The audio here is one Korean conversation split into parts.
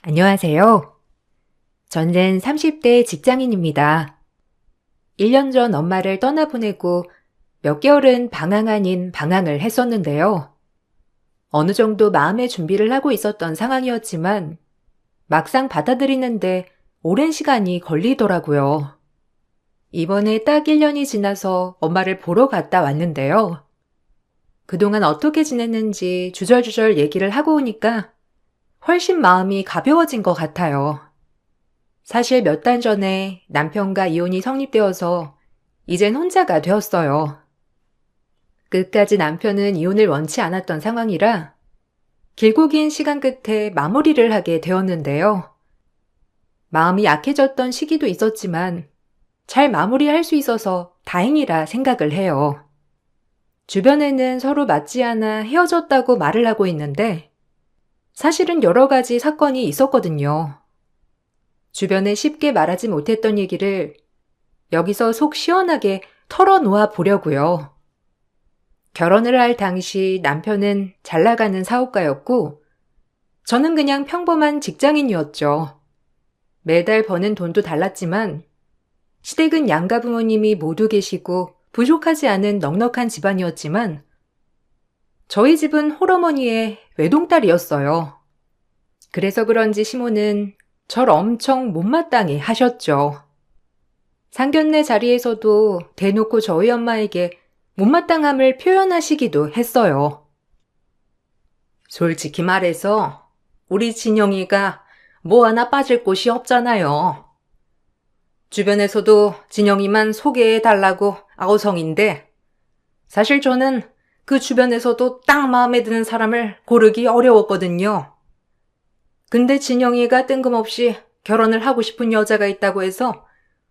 안녕하세요. 저는 30대 직장인입니다. 1년 전 엄마를 떠나보내고 몇 개월은 방황 아닌 방황을 했었는데요. 어느 정도 마음의 준비를 하고 있었던 상황이었지만 막상 받아들이는데 오랜 시간이 걸리더라고요. 이번에 딱 1년이 지나서 엄마를 보러 갔다 왔는데요. 그동안 어떻게 지냈는지 주절주절 얘기를 하고 오니까 훨씬 마음이 가벼워진 것 같아요. 사실 몇 달 전에 남편과 이혼이 성립되어서 이젠 혼자가 되었어요. 끝까지 남편은 이혼을 원치 않았던 상황이라 길고 긴 시간 끝에 마무리를 하게 되었는데요. 마음이 약해졌던 시기도 있었지만 잘 마무리할 수 있어서 다행이라 생각을 해요. 주변에는 서로 맞지 않아 헤어졌다고 말을 하고 있는데 사실은 여러 가지 사건이 있었거든요. 주변에 쉽게 말하지 못했던 얘기를 여기서 속 시원하게 털어놓아 보려고요. 결혼을 할 당시 남편은 잘 나가는 사업가였고 저는 그냥 평범한 직장인이었죠. 매달 버는 돈도 달랐지만 시댁은 양가 부모님이 모두 계시고 부족하지 않은 넉넉한 집안이었지만 저희 집은 홀어머니의 외동딸이었어요. 그래서 그런지 시모는 절 엄청 못마땅해 하셨죠. 상견례 자리에서도 대놓고 저희 엄마에게 못마땅함을 표현하시기도 했어요. 솔직히 말해서 우리 진영이가 뭐 하나 빠질 곳이 없잖아요. 주변에서도 진영이만 소개해달라고 아우성인데 사실 저는 그 주변에서도 딱 마음에 드는 사람을 고르기 어려웠거든요. 근데 진영이가 뜬금없이 결혼을 하고 싶은 여자가 있다고 해서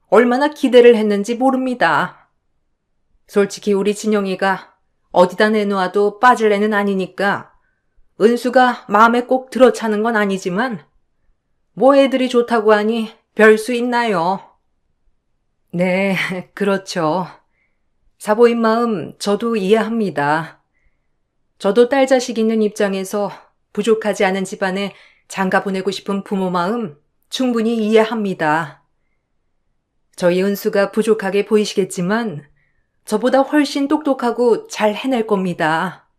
얼마나 기대를 했는지 모릅니다. 솔직히 우리 진영이가 어디다 내놓아도 빠질 애는 아니니까 은수가 마음에 꼭 들어차는 건 아니지만 뭐 애들이 좋다고 하니 별 수 있나요? 네, 그렇죠. 사보인 마음 저도 이해합니다. 저도 딸 자식 있는 입장에서 부족하지 않은 집안에 장가 보내고 싶은 부모 마음 충분히 이해합니다. 저희 은수가 부족하게 보이시겠지만 저보다 훨씬 똑똑하고 잘 해낼 겁니다.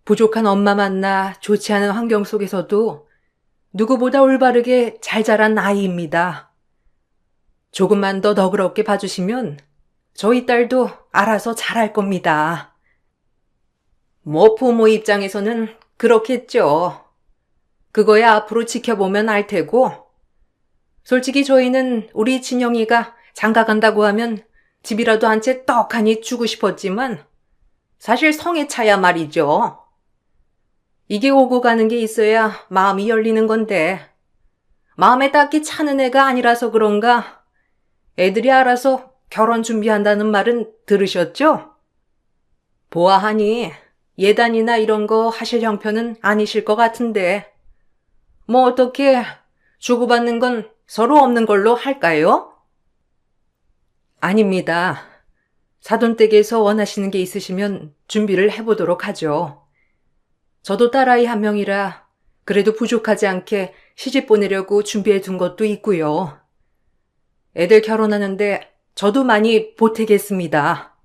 부족한 엄마 만나 좋지 않은 환경 속에서도 누구보다 올바르게 잘 자란 아이입니다. 조금만 더 너그럽게 봐주시면 저희 딸도 알아서 잘할 겁니다. 뭐 부모 입장에서는 그렇겠죠. 그거야 앞으로 지켜보면 알 테고 솔직히 저희는 우리 진영이가 장가 간다고 하면 집이라도 한 채 떡하니 주고 싶었지만 사실 성에 차야 말이죠. 이게 오고 가는 게 있어야 마음이 열리는 건데 마음에 딱히 차는 애가 아니라서 그런가 애들이 알아서 결혼 준비한다는 말은 들으셨죠? 보아하니 예단이나 이런 거 하실 형편은 아니실 것 같은데 뭐 어떻게 주고받는 건 서로 없는 걸로 할까요? 아닙니다. 사돈댁에서 원하시는 게 있으시면 준비를 해보도록 하죠. 저도 딸아이 한 명이라 그래도 부족하지 않게 시집 보내려고 준비해 둔 것도 있고요. 애들 결혼하는데 저도 많이 보태겠습니다.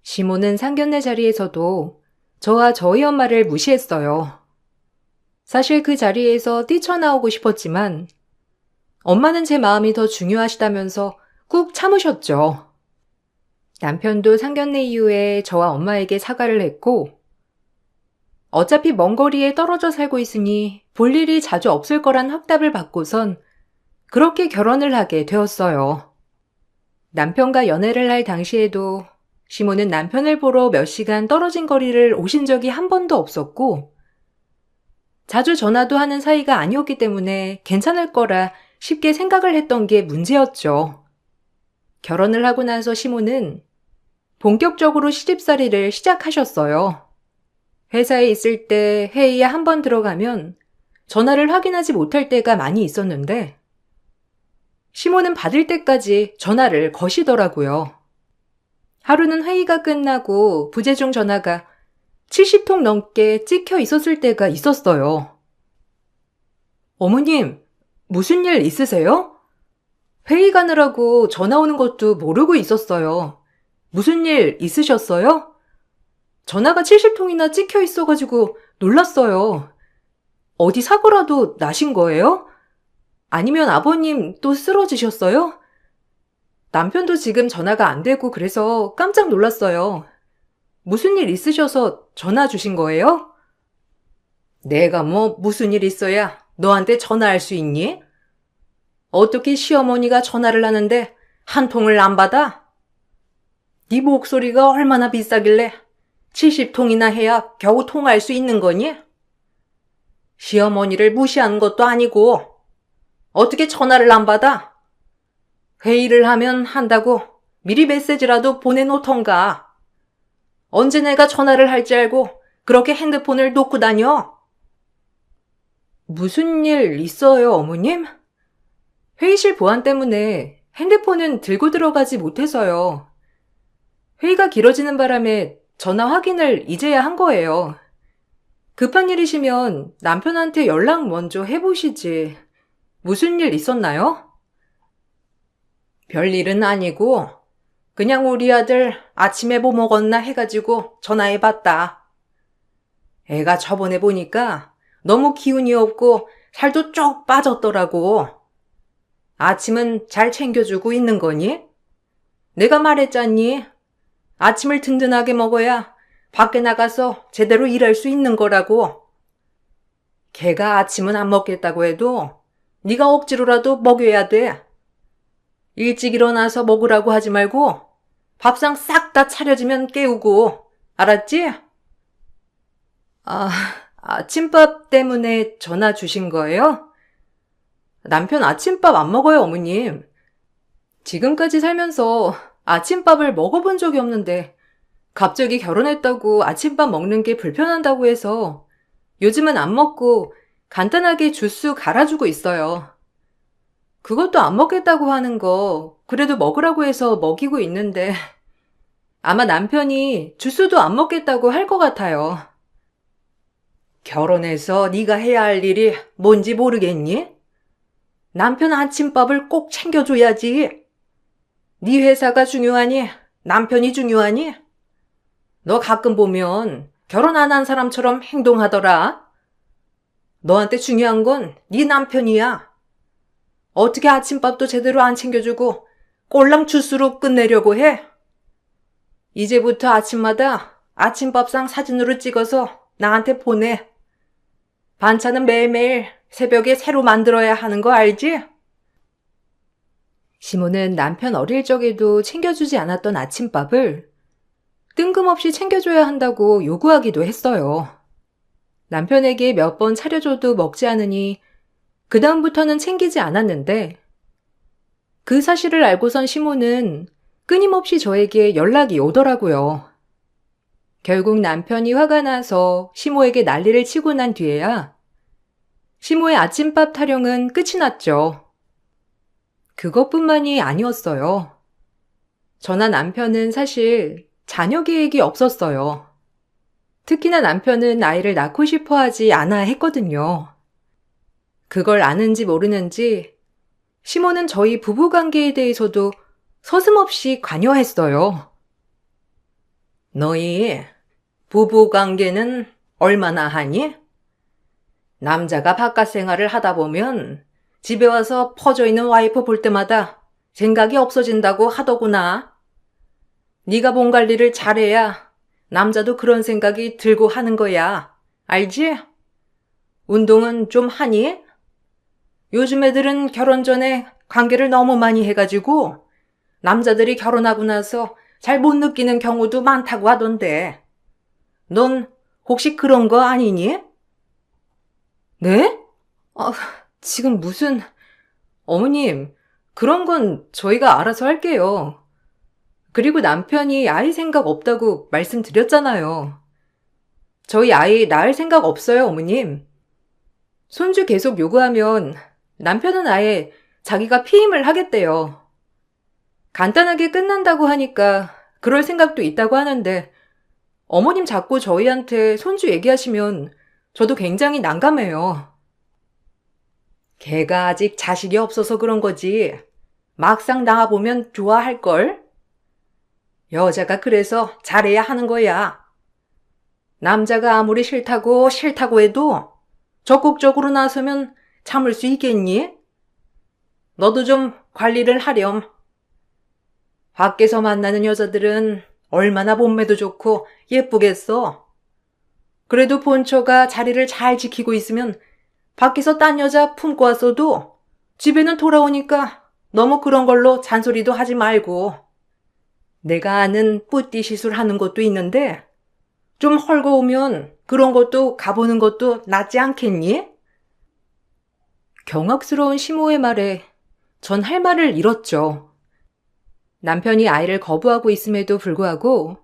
시모는 상견례 자리에서도 저와 저희 엄마를 무시했어요. 사실 그 자리에서 뛰쳐나오고 싶었지만 엄마는 제 마음이 더 중요하시다면서 꾹 참으셨죠. 남편도 상견례 이후에 저와 엄마에게 사과를 했고 어차피 먼 거리에 떨어져 살고 있으니 볼 일이 자주 없을 거란 확답을 받고선 그렇게 결혼을 하게 되었어요. 남편과 연애를 할 당시에도 시모는 남편을 보러 몇 시간 떨어진 거리를 오신 적이 한 번도 없었고 자주 전화도 하는 사이가 아니었기 때문에 괜찮을 거라 쉽게 생각을 했던 게 문제였죠. 결혼을 하고 나서 시모는 본격적으로 시집살이를 시작하셨어요. 회사에 있을 때 회의에 한 번 들어가면 전화를 확인하지 못할 때가 많이 있었는데 시모는 받을 때까지 전화를 거시더라고요. 하루는 회의가 끝나고 부재중 전화가 70통 넘게 찍혀 있었을 때가 있었어요. 어머님, 무슨 일 있으세요? 회의 가느라고 전화 오는 것도 모르고 있었어요. 무슨 일 있으셨어요? 전화가 70통이나 찍혀 있어가지고 놀랐어요. 어디 사고라도 나신 거예요? 아니면 아버님 또 쓰러지셨어요? 남편도 지금 전화가 안 되고 그래서 깜짝 놀랐어요. 무슨 일 있으셔서 전화 주신 거예요? 내가 뭐 무슨 일 있어야 너한테 전화할 수 있니? 어떻게 시어머니가 전화를 하는데 한 통을 안 받아? 네 목소리가 얼마나 비싸길래 70통이나 해야 겨우 통화할 수 있는 거니? 시어머니를 무시하는 것도 아니고 어떻게 전화를 안 받아? 회의를 하면 한다고 미리 메시지라도 보내놓던가. 언제 내가 전화를 할지 알고 그렇게 핸드폰을 놓고 다녀? 무슨 일 있어요, 어머님? 회의실 보안 때문에 핸드폰은 들고 들어가지 못해서요. 회의가 길어지는 바람에 전화 확인을 이제야 한 거예요. 급한 일이시면 남편한테 연락 먼저 해보시지. 무슨 일 있었나요? 별일은 아니고 그냥 우리 아들 아침에 뭐 먹었나 해가지고 전화해봤다. 애가 저번에 보니까 너무 기운이 없고 살도 쪽 빠졌더라고. 아침은 잘 챙겨주고 있는 거니? 내가 말했잖니. 아침을 든든하게 먹어야 밖에 나가서 제대로 일할 수 있는 거라고. 걔가 아침은 안 먹겠다고 해도 네가 억지로라도 먹여야 돼. 일찍 일어나서 먹으라고 하지 말고 밥상 싹 다 차려지면 깨우고. 알았지? 아침밥 때문에 전화 주신 거예요? 남편 아침밥 안 먹어요, 어머님. 지금까지 살면서 아침밥을 먹어본 적이 없는데 갑자기 결혼했다고 아침밥 먹는 게 불편하다고 해서 요즘은 안 먹고 간단하게 주스 갈아주고 있어요. 그것도 안 먹겠다고 하는 거 그래도 먹으라고 해서 먹이고 있는데 아마 남편이 주스도 안 먹겠다고 할 것 같아요. 결혼해서 네가 해야 할 일이 뭔지 모르겠니? 남편 아침밥을 꼭 챙겨줘야지. 네 회사가 중요하니? 남편이 중요하니? 너 가끔 보면 결혼 안 한 사람처럼 행동하더라. 너한테 중요한 건 네 남편이야. 어떻게 아침밥도 제대로 안 챙겨주고 꼴랑 주스로 끝내려고 해? 이제부터 아침마다 아침밥상 사진으로 찍어서 나한테 보내. 반찬은 매일매일 새벽에 새로 만들어야 하는 거 알지? 시모는 남편 어릴 적에도 챙겨주지 않았던 아침밥을 뜬금없이 챙겨줘야 한다고 요구하기도 했어요. 남편에게 몇 번 차려줘도 먹지 않으니 그다음부터는 챙기지 않았는데 그 사실을 알고선 시모는 끊임없이 저에게 연락이 오더라고요. 결국 남편이 화가 나서 시모에게 난리를 치고 난 뒤에야 시모의 아침밥 타령은 끝이 났죠. 그것뿐만이 아니었어요. 저나 남편은 사실 자녀 계획이 없었어요. 특히나 남편은 아이를 낳고 싶어 하지 않아 했거든요. 그걸 아는지 모르는지 시모는 저희 부부관계에 대해서도 서슴없이 관여했어요. 너희 부부관계는 얼마나 하니? 남자가 바깥 생활을 하다 보면 집에 와서 퍼져 있는 와이프 볼 때마다 생각이 없어진다고 하더구나. 네가 몸 관리를 잘해야 남자도 그런 생각이 들고 하는 거야. 알지? 운동은 좀 하니? 요즘 애들은 결혼 전에 관계를 너무 많이 해가지고 남자들이 결혼하고 나서 잘 못 느끼는 경우도 많다고 하던데. 넌 혹시 그런 거 아니니? 네? 지금 무슨... 어머님, 그런 건 저희가 알아서 할게요. 그리고 남편이 아이 생각 없다고 말씀드렸잖아요. 저희 아이 낳을 생각 없어요, 어머님. 손주 계속 요구하면 남편은 아예 자기가 피임을 하겠대요. 간단하게 끝난다고 하니까 그럴 생각도 있다고 하는데 어머님 자꾸 저희한테 손주 얘기하시면 저도 굉장히 난감해요. 걔가 아직 자식이 없어서 그런 거지. 막상 나와보면 좋아할걸? 여자가 그래서 잘해야 하는 거야. 남자가 아무리 싫다고 해도 적극적으로 나서면 참을 수 있겠니? 너도 좀 관리를 하렴. 밖에서 만나는 여자들은 얼마나 몸매도 좋고 예쁘겠어. 그래도 본처가 자리를 잘 지키고 있으면 밖에서 딴 여자 품고 왔어도 집에는 돌아오니까 너무 그런 걸로 잔소리도 하지 말고. 내가 아는 뿌띠 시술 하는 것도 있는데 좀 헐거우면 그런 것도 가보는 것도 낫지 않겠니? 경악스러운 시모의 말에 전 할 말을 잃었죠. 남편이 아이를 거부하고 있음에도 불구하고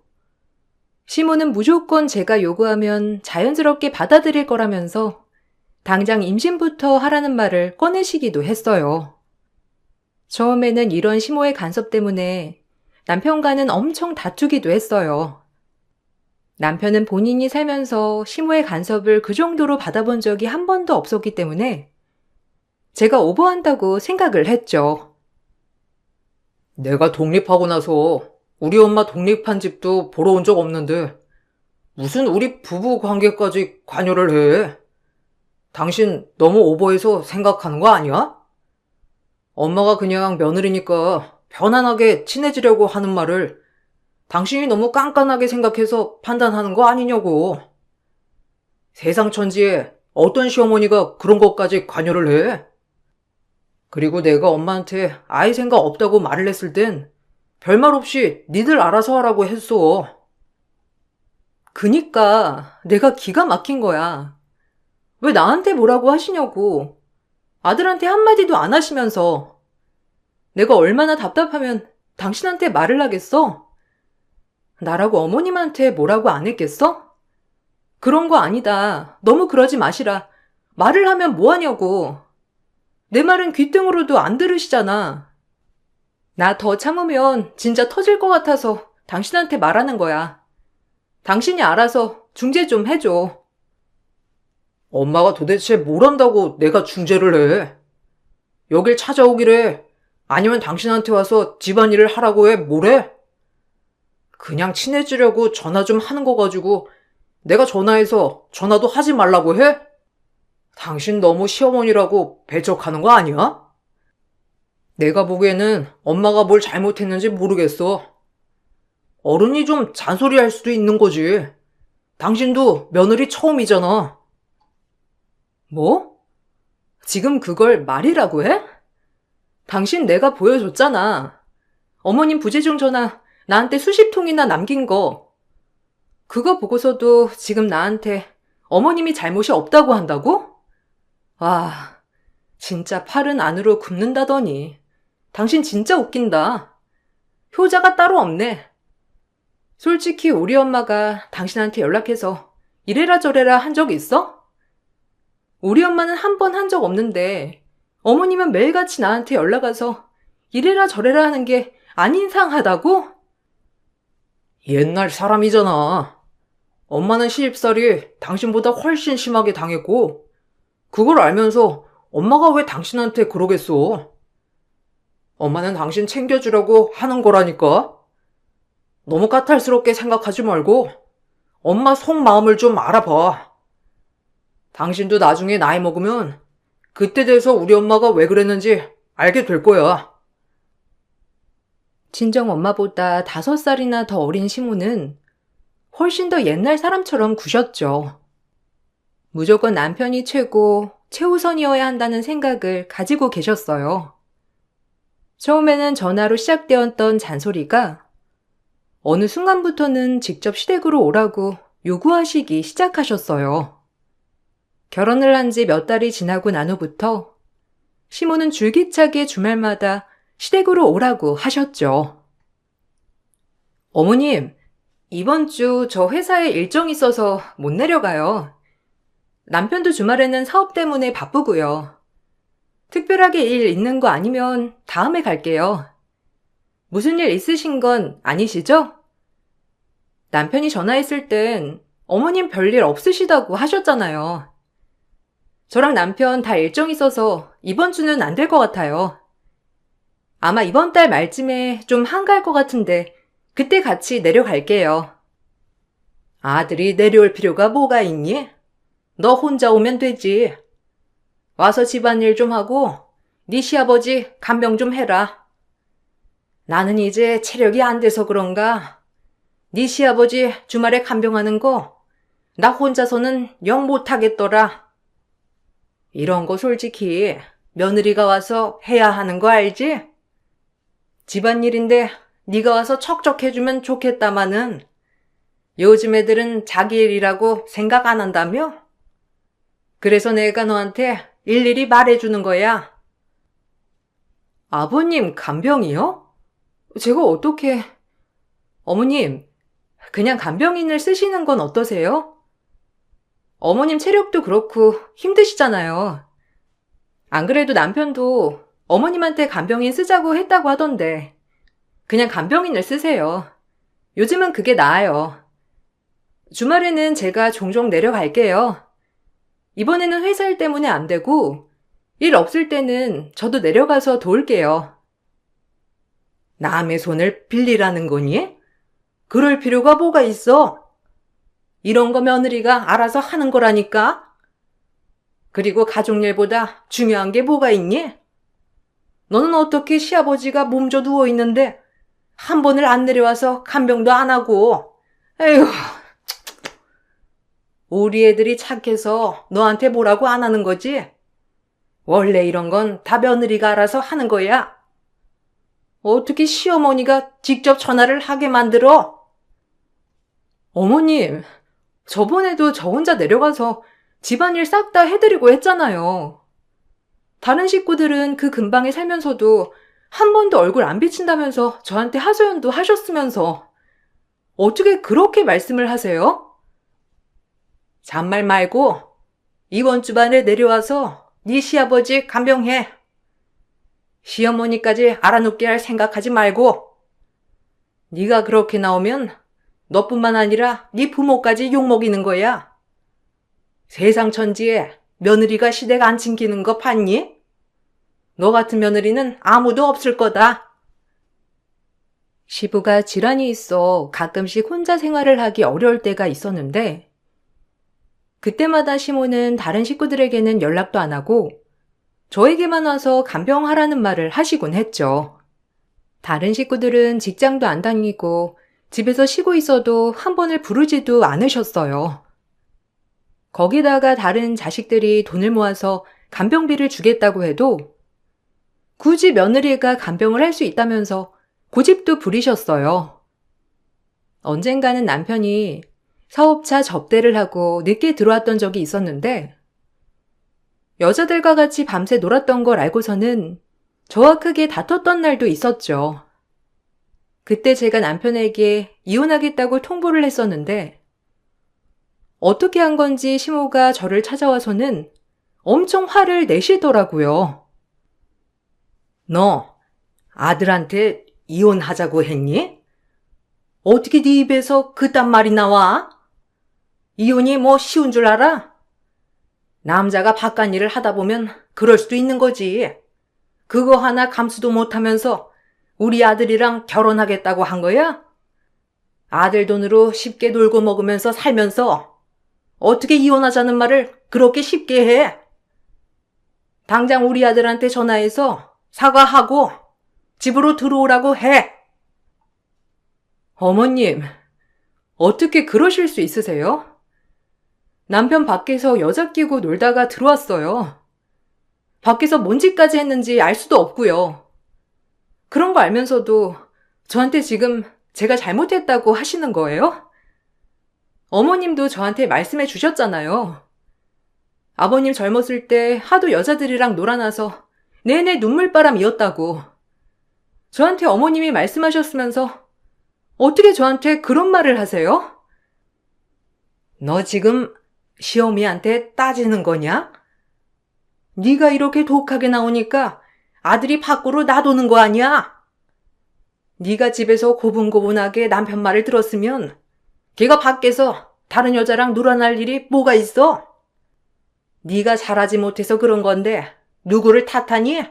시모는 무조건 제가 요구하면 자연스럽게 받아들일 거라면서 당장 임신부터 하라는 말을 꺼내시기도 했어요. 처음에는 이런 시모의 간섭 때문에 남편과는 엄청 다투기도 했어요. 남편은 본인이 살면서 시모의 간섭을 그 정도로 받아본 적이 한 번도 없었기 때문에 제가 오버한다고 생각을 했죠. 내가 독립하고 나서 우리 엄마 독립한 집도 보러 온 적 없는데 무슨 우리 부부 관계까지 관여를 해? 당신 너무 오버해서 생각하는 거 아니야? 엄마가 그냥 며느리니까 편안하게 친해지려고 하는 말을 당신이 너무 깐깐하게 생각해서 판단하는 거 아니냐고. 세상 천지에 어떤 시어머니가 그런 것까지 관여를 해? 그리고 내가 엄마한테 아이 생각 없다고 말을 했을 땐 별말 없이 니들 알아서 하라고 했어. 그니까 내가 기가 막힌 거야. 왜 나한테 뭐라고 하시냐고. 아들한테 한마디도 안 하시면서. 내가 얼마나 답답하면 당신한테 말을 하겠어? 나라고 어머님한테 뭐라고 안 했겠어? 그런 거 아니다. 너무 그러지 마시라. 말을 하면 뭐하냐고. 내 말은 귀등으로도 안 들으시잖아. 나 더 참으면 진짜 터질 것 같아서 당신한테 말하는 거야. 당신이 알아서 중재 좀 해줘. 엄마가 도대체 뭘 한다고 내가 중재를 해? 여길 찾아오기래. 아니면 당신한테 와서 집안일을 하라고 해? 뭐래? 그냥 친해지려고 전화 좀 하는 거 가지고 내가 전화해서 전화도 하지 말라고 해? 당신 너무 시어머니라고 배척하는 거 아니야? 내가 보기에는 엄마가 뭘 잘못했는지 모르겠어. 어른이 좀 잔소리할 수도 있는 거지. 당신도 며느리 처음이잖아. 뭐? 지금 그걸 말이라고 해? 당신 내가 보여줬잖아. 어머님 부재중 전화 나한테 수십 통이나 남긴 거. 그거 보고서도 지금 나한테 어머님이 잘못이 없다고 한다고? 와, 진짜 팔은 안으로 굽는다더니. 당신 진짜 웃긴다. 효자가 따로 없네. 솔직히 우리 엄마가 당신한테 연락해서 이래라 저래라 한 적 있어? 우리 엄마는 한 번 한 적 없는데 어머님은 매일같이 나한테 연락 와서 이래라 저래라 하는 게 안 인상하다고? 옛날 사람이잖아. 엄마는 시집살이 당신보다 훨씬 심하게 당했고 그걸 알면서 엄마가 왜 당신한테 그러겠어? 엄마는 당신 챙겨주려고 하는 거라니까. 너무 까탈스럽게 생각하지 말고 엄마 속마음을 좀 알아봐. 당신도 나중에 나이 먹으면 그때 돼서 우리 엄마가 왜 그랬는지 알게 될 거야. 친정 엄마보다 5살이나 더 어린 시모는 훨씬 더 옛날 사람처럼 구셨죠. 무조건 남편이 최고, 최우선이어야 한다는 생각을 가지고 계셨어요. 처음에는 전화로 시작되었던 잔소리가 어느 순간부터는 직접 시댁으로 오라고 요구하시기 시작하셨어요. 결혼을 한 지 몇 달이 지나고 난 후부터 시모는 줄기차게 주말마다 시댁으로 오라고 하셨죠. 어머님, 이번 주 저 회사에 일정이 있어서 못 내려가요. 남편도 주말에는 사업 때문에 바쁘고요. 특별하게 일 있는 거 아니면 다음에 갈게요. 무슨 일 있으신 건 아니시죠? 남편이 전화했을 땐 어머님 별일 없으시다고 하셨잖아요. 저랑 남편 다 일정 있어서 이번 주는 안 될 것 같아요. 아마 이번 달 말쯤에 좀 한가할 것 같은데 그때 같이 내려갈게요. 아들이 내려올 필요가 뭐가 있니? 너 혼자 오면 되지. 와서 집안일 좀 하고 네 시아버지 간병 좀 해라. 나는 이제 체력이 안 돼서 그런가 네 시아버지 주말에 간병하는 거 나 혼자서는 영 못하겠더라. 이런 거 솔직히 며느리가 와서 해야 하는 거 알지? 집안일인데 네가 와서 척척해주면 좋겠다마는 요즘 애들은 자기 일이라고 생각 안 한다며? 그래서 내가 너한테 일일이 말해주는 거야. 아버님 간병이요? 제가 어떻게... 어머님, 그냥 간병인을 쓰시는 건 어떠세요? 어머님 체력도 그렇고 힘드시잖아요. 안 그래도 남편도 어머님한테 간병인 쓰자고 했다고 하던데 그냥 간병인을 쓰세요. 요즘은 그게 나아요. 주말에는 제가 종종 내려갈게요. 이번에는 회사 일 때문에 안 되고 일 없을 때는 저도 내려가서 도울게요. 남의 손을 빌리라는 거니? 그럴 필요가 뭐가 있어? 이런 거 며느리가 알아서 하는 거라니까? 그리고 가족일보다 중요한 게 뭐가 있니? 너는 어떻게 시아버지가 몸져 누워있는데 한 번을 안 내려와서 간병도 안 하고. 에휴, 우리 애들이 착해서 너한테 뭐라고 안 하는 거지? 원래 이런 건 다 며느리가 알아서 하는 거야. 어떻게 시어머니가 직접 전화를 하게 만들어? 어머님, 저번에도 저 혼자 내려가서 집안일 싹 다 해드리고 했잖아요. 다른 식구들은 그 근방에 살면서도 한 번도 얼굴 안 비친다면서 저한테 하소연도 하셨으면서 어떻게 그렇게 말씀을 하세요? 잔말 말고 이번 주반에 내려와서 네 시아버지 간병해. 시어머니까지 알아놓게 할 생각하지 말고. 네가 그렇게 나오면 너뿐만 아니라 네 부모까지 욕먹이는 거야. 세상 천지에 며느리가 시댁 안 챙기는 거 봤니? 너 같은 며느리는 아무도 없을 거다. 시부가 질환이 있어 가끔씩 혼자 생활을 하기 어려울 때가 있었는데 그때마다 시모는 다른 식구들에게는 연락도 안 하고 저에게만 와서 간병하라는 말을 하시곤 했죠. 다른 식구들은 직장도 안 다니고 집에서 쉬고 있어도 한 번을 부르지도 않으셨어요. 거기다가 다른 자식들이 돈을 모아서 간병비를 주겠다고 해도 굳이 며느리가 간병을 할 수 있다면서 고집도 부리셨어요. 언젠가는 남편이 사업차 접대를 하고 늦게 들어왔던 적이 있었는데 여자들과 같이 밤새 놀았던 걸 알고서는 저와 크게 다퉜던 날도 있었죠. 그때 제가 남편에게 이혼하겠다고 통보를 했었는데 어떻게 한 건지 시모가 저를 찾아와서는 엄청 화를 내시더라고요. 너 아들한테 이혼하자고 했니? 어떻게 네 입에서 그딴 말이 나와? 이혼이 뭐 쉬운 줄 알아? 남자가 바깥일을 하다 보면 그럴 수도 있는 거지. 그거 하나 감수도 못하면서 우리 아들이랑 결혼하겠다고 한 거야? 아들 돈으로 쉽게 놀고 먹으면서 살면서 어떻게 이혼하자는 말을 그렇게 쉽게 해? 당장 우리 아들한테 전화해서 사과하고 집으로 들어오라고 해. 어머님, 어떻게 그러실 수 있으세요? 남편 밖에서 여자 끼고 놀다가 들어왔어요. 밖에서 뭔 짓까지 했는지 알 수도 없고요. 그런 거 알면서도 저한테 지금 제가 잘못했다고 하시는 거예요? 어머님도 저한테 말씀해 주셨잖아요. 아버님 젊었을 때 하도 여자들이랑 놀아나서 내내 눈물바람이었다고. 저한테 어머님이 말씀하셨으면서 어떻게 저한테 그런 말을 하세요? 너 지금 시어미한테 따지는 거냐? 네가 이렇게 독하게 나오니까 아들이 밖으로 놔두는 거 아니야? 네가 집에서 고분고분하게 남편 말을 들었으면 걔가 밖에서 다른 여자랑 놀아날 일이 뭐가 있어? 네가 잘하지 못해서 그런 건데 누구를 탓하니?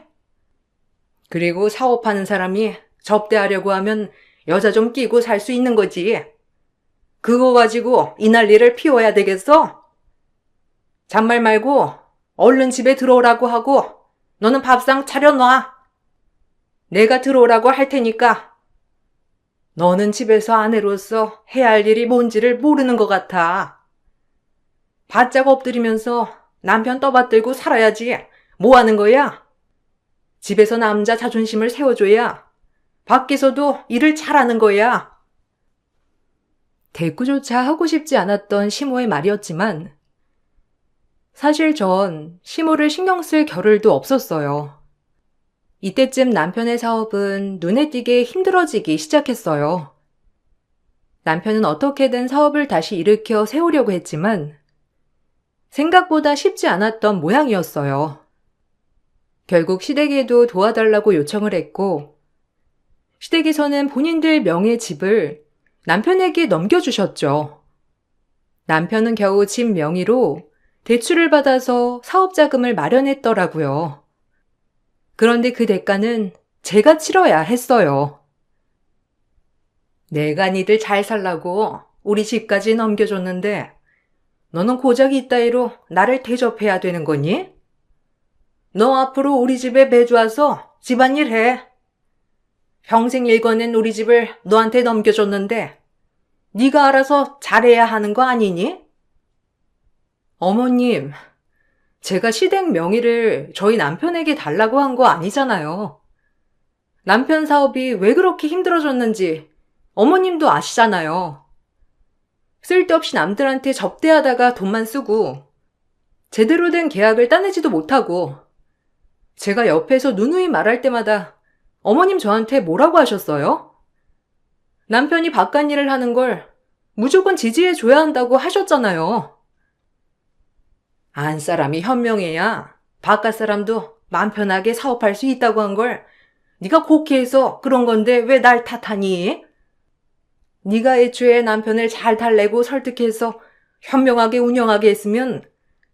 그리고 사업하는 사람이 접대하려고 하면 여자 좀 끼고 살 수 있는 거지. 그거 가지고 이 난리를 피워야 되겠어? 잔말 말고 얼른 집에 들어오라고 하고 너는 밥상 차려놔. 내가 들어오라고 할 테니까. 너는 집에서 아내로서 해야 할 일이 뭔지를 모르는 것 같아. 바짝 엎드리면서 남편 떠받들고 살아야지. 뭐 하는 거야? 집에서 남자 자존심을 세워줘야 밖에서도 일을 잘하는 거야. 대꾸조차 하고 싶지 않았던 시모의 말이었지만 사실 전 시모를 신경 쓸 겨를도 없었어요. 이때쯤 남편의 사업은 눈에 띄게 힘들어지기 시작했어요. 남편은 어떻게든 사업을 다시 일으켜 세우려고 했지만 생각보다 쉽지 않았던 모양이었어요. 결국 시댁에도 도와달라고 요청을 했고 시댁에서는 본인들 명의 집을 남편에게 넘겨주셨죠. 남편은 겨우 집 명의로 대출을 받아서 사업 자금을 마련했더라고요. 그런데 그 대가는 제가 치러야 했어요. 내가 니들 잘 살라고 우리 집까지 넘겨줬는데 너는 고작 이따위로 나를 대접해야 되는 거니? 너 앞으로 우리 집에 매주 와서 집안일 해. 평생 일궈낸 우리 집을 너한테 넘겨줬는데 네가 알아서 잘해야 하는 거 아니니? 어머님, 제가 시댁 명의를 저희 남편에게 달라고 한 거 아니잖아요. 남편 사업이 왜 그렇게 힘들어졌는지 어머님도 아시잖아요. 쓸데없이 남들한테 접대하다가 돈만 쓰고 제대로 된 계약을 따내지도 못하고 제가 옆에서 누누이 말할 때마다 어머님 저한테 뭐라고 하셨어요? 남편이 바깥 일을 하는 걸 무조건 지지해줘야 한다고 하셨잖아요. 안 사람이 현명해야 바깥 사람도 마음 편하게 사업할 수 있다고 한 걸 네가 곡해해서 그런 건데 왜 날 탓하니? 네가 애초에 남편을 잘 달래고 설득해서 현명하게 운영하게 했으면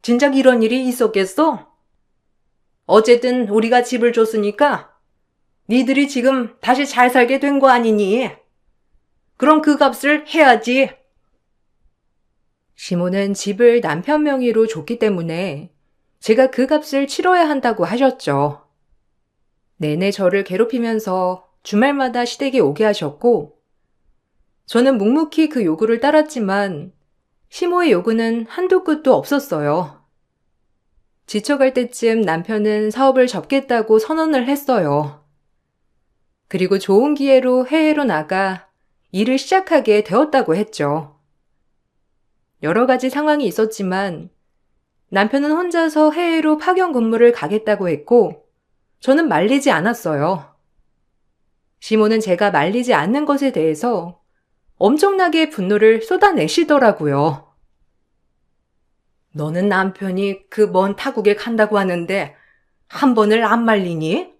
진작 이런 일이 있었겠어? 어쨌든 우리가 집을 줬으니까 니들이 지금 다시 잘 살게 된 거 아니니? 그럼 그 값을 해야지. 시모는 집을 남편 명의로 줬기 때문에 제가 그 값을 치러야 한다고 하셨죠. 내내 저를 괴롭히면서 주말마다 시댁에 오게 하셨고 저는 묵묵히 그 요구를 따랐지만 시모의 요구는 한도 끝도 없었어요. 지쳐갈 때쯤 남편은 사업을 접겠다고 선언을 했어요. 그리고 좋은 기회로 해외로 나가 일을 시작하게 되었다고 했죠. 여러 가지 상황이 있었지만 남편은 혼자서 해외로 파견 근무를 가겠다고 했고 저는 말리지 않았어요. 시모는 제가 말리지 않는 것에 대해서 엄청나게 분노를 쏟아내시더라고요. 너는 남편이 그 먼 타국에 간다고 하는데 한 번을 안 말리니?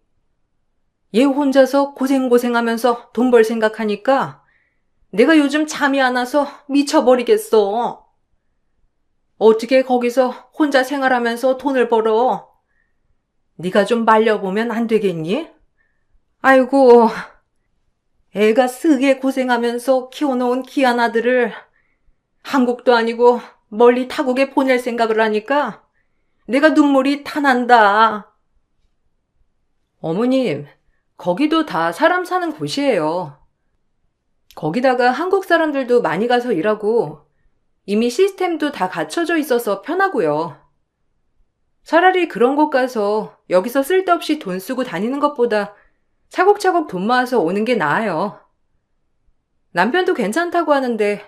얘 혼자서 고생하면서 돈 벌 생각하니까 내가 요즘 잠이 안 와서 미쳐버리겠어. 어떻게 거기서 혼자 생활하면서 돈을 벌어? 네가 좀 말려보면 안 되겠니? 아이고, 애가 쓰게 고생하면서 키워놓은 귀한 아들을 한국도 아니고 멀리 타국에 보낼 생각을 하니까 내가 눈물이 타난다. 어머님, 거기도 다 사람 사는 곳이에요. 거기다가 한국 사람들도 많이 가서 일하고 이미 시스템도 다 갖춰져 있어서 편하고요. 차라리 그런 곳 가서 여기서 쓸데없이 돈 쓰고 다니는 것보다 차곡차곡 돈 모아서 오는 게 나아요. 남편도 괜찮다고 하는데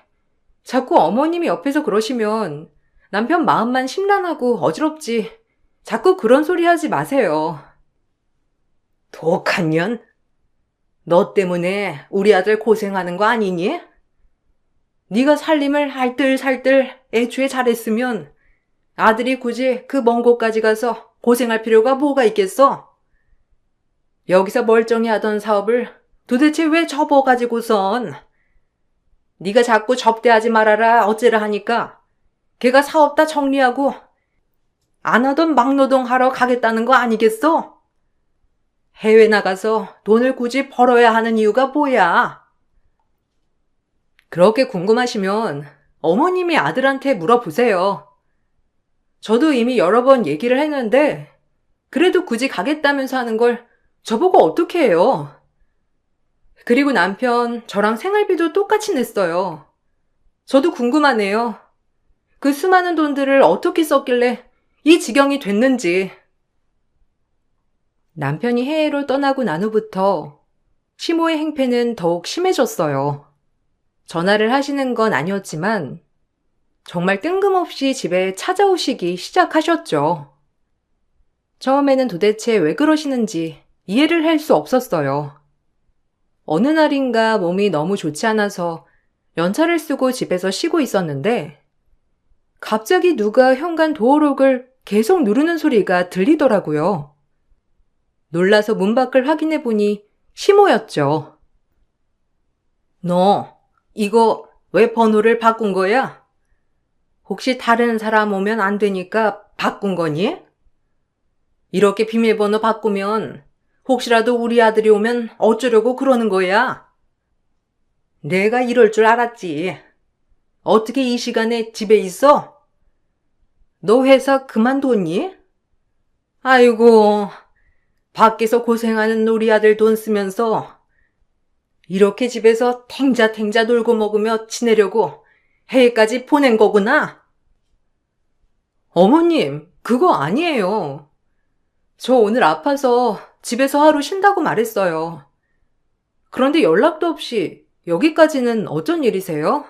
자꾸 어머님이 옆에서 그러시면 남편 마음만 심란하고 어지럽지. 자꾸 그런 소리 하지 마세요. 독한 년? 너 때문에 우리 아들 고생하는 거 아니니? 네가 살림을 알뜰살뜰 애초에 잘했으면 아들이 굳이 그 먼 곳까지 가서 고생할 필요가 뭐가 있겠어? 여기서 멀쩡히 하던 사업을 도대체 왜 접어가지고선 네가 자꾸 접대하지 말아라 어째라 하니까 걔가 사업 다 정리하고 안 하던 막노동 하러 가겠다는 거 아니겠어? 해외 나가서 돈을 굳이 벌어야 하는 이유가 뭐야? 그렇게 궁금하시면 어머님이 아들한테 물어보세요. 저도 이미 여러 번 얘기를 했는데 그래도 굳이 가겠다면서 하는 걸 저보고 어떻게 해요? 그리고 남편 저랑 생활비도 똑같이 냈어요. 저도 궁금하네요. 그 수많은 돈들을 어떻게 썼길래 이 지경이 됐는지. 남편이 해외로 떠나고 난 후부터 시모의 행패는 더욱 심해졌어요. 전화를 하시는 건 아니었지만 정말 뜬금없이 집에 찾아오시기 시작하셨죠. 처음에는 도대체 왜 그러시는지 이해를 할 수 없었어요. 어느 날인가 몸이 너무 좋지 않아서 연차를 쓰고 집에서 쉬고 있었는데 갑자기 누가 현관 도어록을 계속 누르는 소리가 들리더라고요. 놀라서 문 밖을 확인해 보니 시모였죠. 너 이거 왜 번호를 바꾼 거야? 혹시 다른 사람 오면 안 되니까 바꾼 거니? 이렇게 비밀번호 바꾸면 혹시라도 우리 아들이 오면 어쩌려고 그러는 거야? 내가 이럴 줄 알았지. 어떻게 이 시간에 집에 있어? 너 회사 그만뒀니? 아이고, 밖에서 고생하는 우리 아들 돈 쓰면서 이렇게 집에서 탱자탱자 놀고 먹으며 지내려고 해외까지 보낸 거구나. 어머님, 그거 아니에요. 저 오늘 아파서 집에서 하루 쉰다고 말했어요. 그런데 연락도 없이 여기까지는 어쩐 일이세요?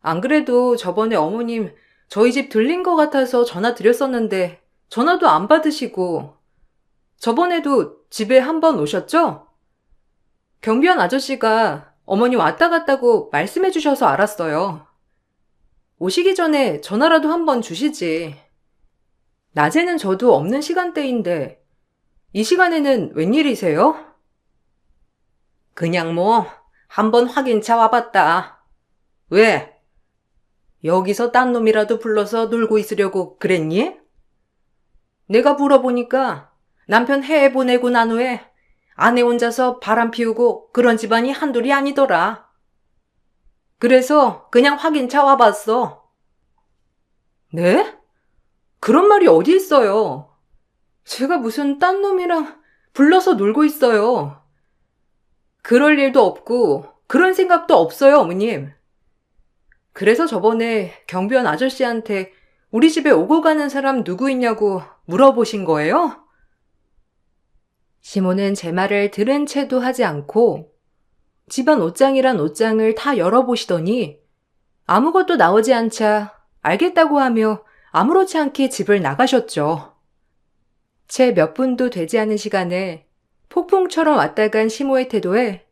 안 그래도 저번에 어머님 저희 집 들린 것 같아서 전화 드렸었는데 전화도 안 받으시고 저번에도 집에 한 번 오셨죠? 경비원 아저씨가 어머니 왔다 갔다고 말씀해 주셔서 알았어요. 오시기 전에 전화라도 한 번 주시지. 낮에는 저도 없는 시간대인데 이 시간에는 웬일이세요? 그냥 뭐 한번 확인차 와봤다. 왜? 여기서 딴 놈이라도 불러서 놀고 있으려고 그랬니? 내가 물어보니까 남편 해외 보내고 난 후에 아내 혼자서 바람 피우고 그런 집안이 한둘이 아니더라. 그래서 그냥 확인차 와봤어. 네? 그런 말이 어디 있어요? 제가 무슨 딴 놈이랑 불러서 놀고 있어요. 그럴 일도 없고 그런 생각도 없어요, 어머님. 그래서 저번에 경비원 아저씨한테 우리 집에 오고 가는 사람 누구 있냐고 물어보신 거예요? 시모는 제 말을 들은 채도 하지 않고 집안 옷장이란 옷장을 다 열어보시더니 아무것도 나오지 않자 알겠다고 하며 아무렇지 않게 집을 나가셨죠. 채 몇 분도 되지 않은 시간에 폭풍처럼 왔다 간 시모의 태도에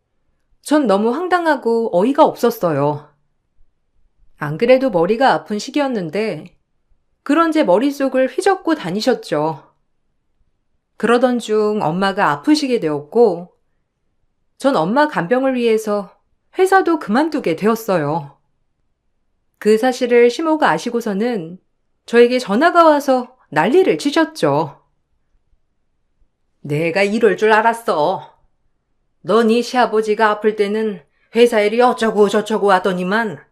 전 너무 황당하고 어이가 없었어요. 안 그래도 머리가 아픈 시기였는데 그런 제 머릿속을 휘젓고 다니셨죠. 그러던 중 엄마가 아프시게 되었고 전 엄마 간병을 위해서 회사도 그만두게 되었어요. 그 사실을 시모가 아시고서는 저에게 전화가 와서 난리를 치셨죠. 내가 이럴 줄 알았어. 너 네 시아버지가 아플 때는 회사 일이 어쩌고 저쩌고 하더니만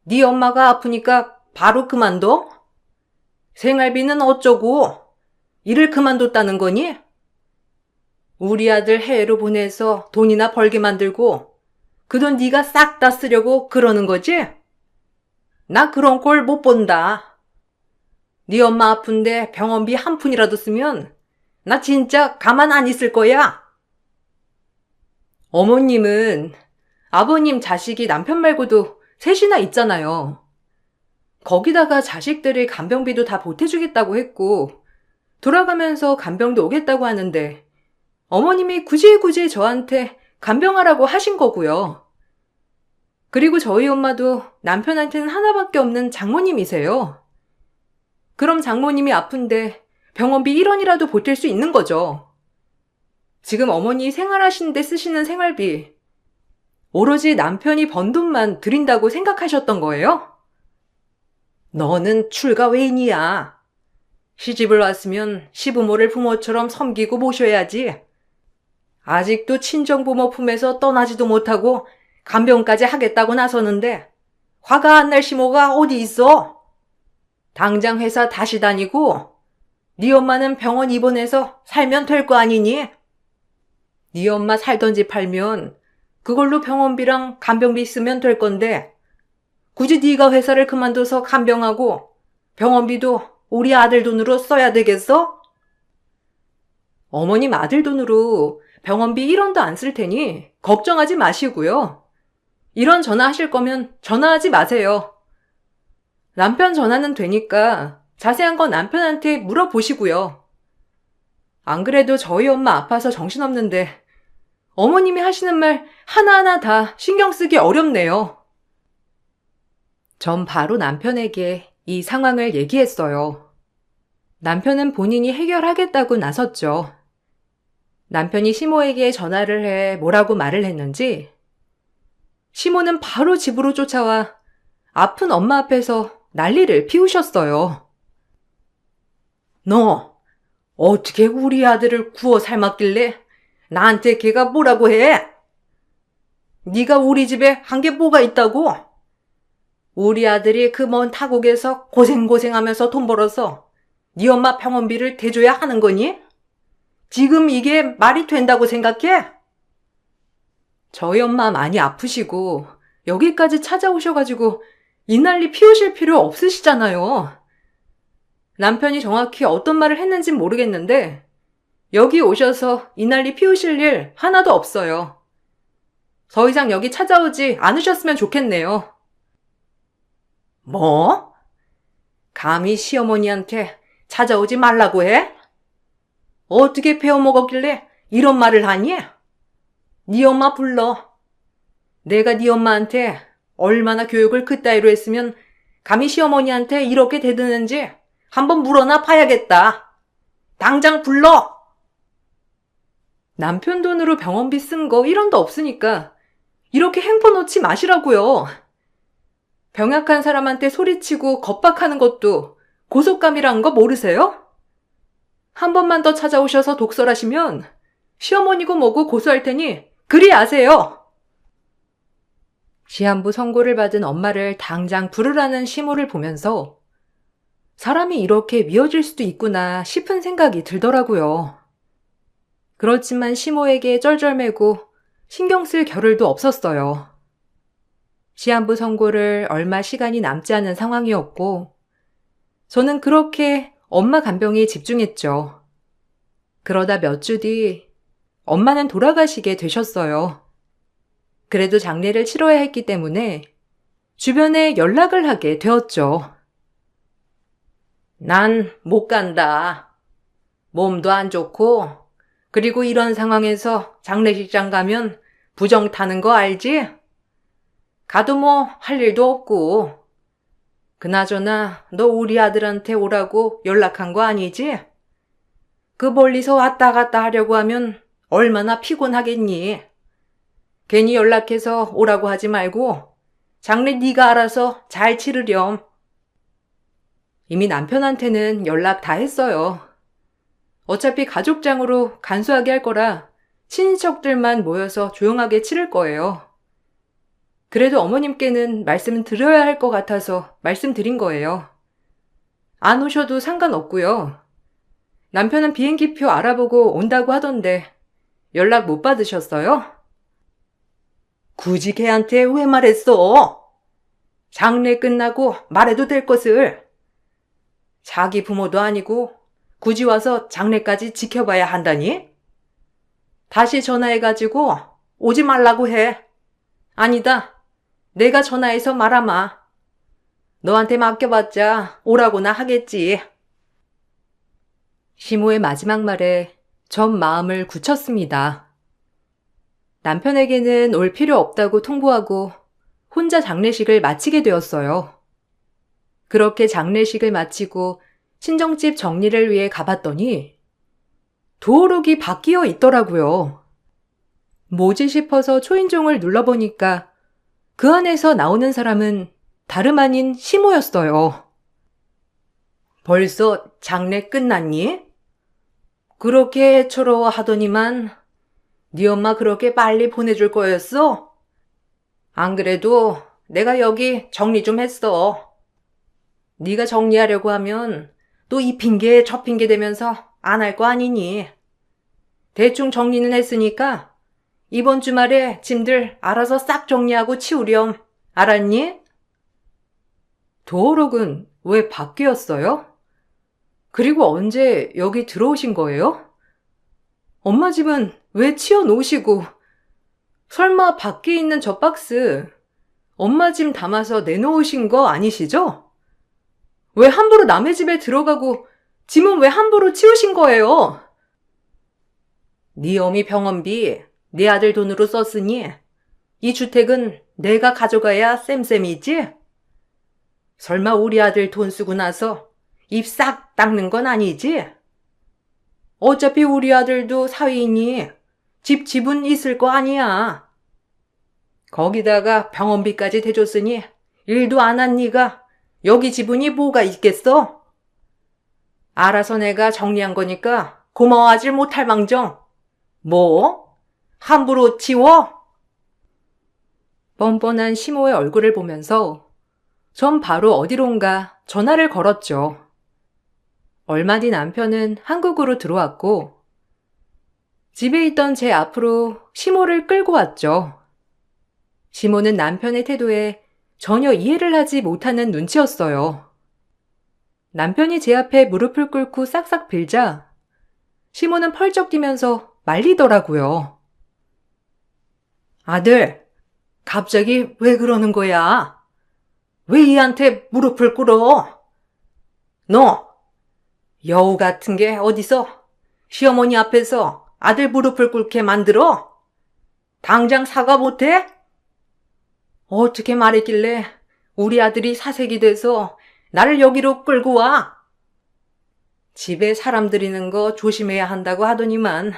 네 엄마가 아프니까 바로 그만둬? 생활비는 어쩌고? 일을 그만뒀다는 거니? 우리 아들 해외로 보내서 돈이나 벌게 만들고 그 돈 네가 싹 다 쓰려고 그러는 거지? 나 그런 꼴 못 본다. 네 엄마 아픈데 병원비 한 푼이라도 쓰면 나 진짜 가만 안 있을 거야. 어머님은 아버님 자식이 남편 말고도 셋이나 있잖아요. 거기다가 자식들이 간병비도 다 보태주겠다고 했고 돌아가면서 간병도 오겠다고 하는데 어머님이 굳이 저한테 간병하라고 하신 거고요. 그리고 저희 엄마도 남편한테는 하나밖에 없는 장모님이세요. 그럼 장모님이 아픈데 병원비 1원이라도 보탤 수 있는 거죠. 지금 어머니 생활하시는데 쓰시는 생활비 오로지 남편이 번 돈만 드린다고 생각하셨던 거예요? 너는 출가 외인이야. 시집을 왔으면 시부모를 부모처럼 섬기고 모셔야지. 아직도 친정부모 품에서 떠나지도 못하고 간병까지 하겠다고 나서는데 화가 안 날 시모가 어디 있어? 당장 회사 다시 다니고 네 엄마는 병원 입원해서 살면 될 거 아니니? 네 엄마 살던 집 팔면 그걸로 병원비랑 간병비 쓰면 될 건데 굳이 네가 회사를 그만둬서 간병하고 병원비도 우리 아들 돈으로 써야 되겠어? 어머님 아들 돈으로 병원비 1원도 안 쓸 테니 걱정하지 마시고요. 이런 전화하실 거면 전화하지 마세요. 남편 전화는 되니까 자세한 건 남편한테 물어보시고요. 안 그래도 저희 엄마 아파서 정신없는데 어머님이 하시는 말 하나하나 다 신경 쓰기 어렵네요. 전 바로 남편에게 이 상황을 얘기했어요. 남편은 본인이 해결하겠다고 나섰죠. 남편이 시모에게 전화를 해 뭐라고 말을 했는지 시모는 바로 집으로 쫓아와 아픈 엄마 앞에서 난리를 피우셨어요. 너 어떻게 우리 아들을 구워 삶았길래 나한테 걔가 뭐라고 해? 네가 우리 집에 한 게 뭐가 있다고? 우리 아들이 그 먼 타국에서 고생하면서 돈 벌어서 네 엄마 병원비를 대줘야 하는 거니? 지금 이게 말이 된다고 생각해? 저희 엄마 많이 아프시고 여기까지 찾아오셔가지고 이 난리 피우실 필요 없으시잖아요. 남편이 정확히 어떤 말을 했는진 모르겠는데 여기 오셔서 이 난리 피우실 일 하나도 없어요. 더 이상 여기 찾아오지 않으셨으면 좋겠네요. 뭐? 감히 시어머니한테 찾아오지 말라고 해? 어떻게 배워먹었길래 이런 말을 하니? 네 엄마 불러. 내가 네 엄마한테 얼마나 교육을 그따위로 했으면 감히 시어머니한테 이렇게 대드는지 한번 물어나 봐야겠다. 당장 불러! 남편 돈으로 병원비 쓴 거 1원도 없으니까 이렇게 행포 놓지 마시라고요. 병약한 사람한테 소리치고 겁박하는 것도 고속감이란 거 모르세요? 한 번만 더 찾아오셔서 독설하시면 시어머니고 뭐고 고소할 테니 그리 아세요. 시한부 선고를 받은 엄마를 당장 부르라는 시모를 보면서 사람이 이렇게 미워질 수도 있구나 싶은 생각이 들더라고요. 그렇지만 시모에게 쩔쩔매고 신경 쓸 겨를도 없었어요. 시한부 선고를 얼마 시간이 남지 않은 상황이었고 저는 그렇게 엄마 간병에 집중했죠. 그러다 몇 주 뒤 엄마는 돌아가시게 되셨어요. 그래도 장례를 치러야 했기 때문에 주변에 연락을 하게 되었죠. 난 못 간다. 몸도 안 좋고 그리고 이런 상황에서 장례식장 가면 부정 타는 거 알지? 가도 뭐 할 일도 없고. 그나저나 너 우리 아들한테 오라고 연락한 거 아니지? 그 멀리서 왔다 갔다 하려고 하면 얼마나 피곤하겠니? 괜히 연락해서 오라고 하지 말고 장례 네가 알아서 잘 치르렴. 이미 남편한테는 연락 다 했어요. 어차피 가족장으로 간소하게 할 거라 친인척들만 모여서 조용하게 치를 거예요. 그래도 어머님께는 말씀을 드려야 할 것 같아서 말씀드린 거예요. 안 오셔도 상관없고요. 남편은 비행기표 알아보고 온다고 하던데 연락 못 받으셨어요? 굳이 걔한테 왜 말했어? 장례 끝나고 말해도 될 것을. 자기 부모도 아니고 굳이 와서 장례까지 지켜봐야 한다니? 다시 전화해가지고 오지 말라고 해. 아니다. 내가 전화해서 말아마. 너한테 맡겨봤자 오라고나 하겠지. 시모의 마지막 말에 전 마음을 굳혔습니다. 남편에게는 올 필요 없다고 통보하고 혼자 장례식을 마치게 되었어요. 그렇게 장례식을 마치고 친정집 정리를 위해 가봤더니 도어록이 바뀌어 있더라고요. 뭐지 싶어서 초인종을 눌러보니까 그 안에서 나오는 사람은 다름 아닌 시모였어요. 벌써 장례 끝났니? 그렇게 애처로워 하더니만 네 엄마 그렇게 빨리 보내줄 거였어? 안 그래도 내가 여기 정리 좀 했어. 네가 정리하려고 하면 또 이 핑계 저 핑계 대면서 안 할 거 아니니. 대충 정리는 했으니까 이번 주말에 짐들 알아서 싹 정리하고 치우렴. 알았니? 도어록은 왜 바뀌었어요? 그리고 언제 여기 들어오신 거예요? 엄마 집은 왜 치워놓으시고, 설마 밖에 있는 저 박스 엄마 짐 담아서 내놓으신 거 아니시죠? 왜 함부로 남의 집에 들어가고 짐은 왜 함부로 치우신 거예요? 네 어미 병원비 네 아들 돈으로 썼으니 이 주택은 내가 가져가야 쌤쌤이지? 설마 우리 아들 돈 쓰고 나서 입 싹 닦는 건 아니지? 어차피 우리 아들도 사위이니 집 지분 있을 거 아니야. 거기다가 병원비까지 대줬으니 일도 안 한 네가 여기 지분이 뭐가 있겠어? 알아서 내가 정리한 거니까 고마워하질 못할 망정. 뭐? 함부로 치워? 뻔뻔한 시모의 얼굴을 보면서 전 바로 어디론가 전화를 걸었죠. 얼마 뒤 남편은 한국으로 들어왔고 집에 있던 제 앞으로 시모를 끌고 왔죠. 시모는 남편의 태도에 전혀 이해를 하지 못하는 눈치였어요. 남편이 제 앞에 무릎을 꿇고 싹싹 빌자 시모는 펄쩍 뛰면서 말리더라고요. 아들, 갑자기 왜 그러는 거야? 왜 얘한테 무릎을 꿇어? 너, 여우 같은 게 어디서 시어머니 앞에서 아들 무릎을 꿇게 만들어? 당장 사과 못해? 어떻게 말했길래 우리 아들이 사색이 돼서 나를 여기로 끌고 와? 집에 사람 들이는 거 조심해야 한다고 하더니만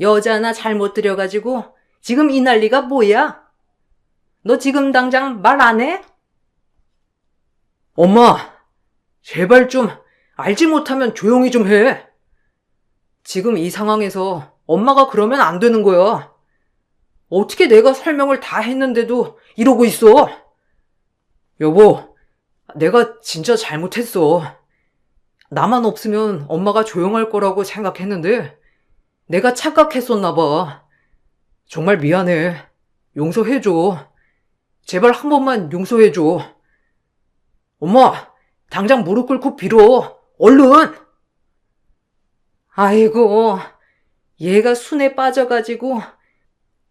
여자 하나 잘못 들여가지고 지금 이 난리가 뭐야? 너 지금 당장 말 안 해? 엄마, 제발 좀 알지 못하면 조용히 좀 해. 지금 이 상황에서 엄마가 그러면 안 되는 거야. 어떻게 내가 설명을 다 했는데도 이러고 있어? 여보, 내가 진짜 잘못했어. 나만 없으면 엄마가 조용할 거라고 생각했는데 내가 착각했었나 봐. 정말 미안해. 용서해줘. 제발 한 번만 용서해줘. 엄마, 당장 무릎 꿇고 빌어. 얼른! 아이고, 얘가 순에 빠져가지고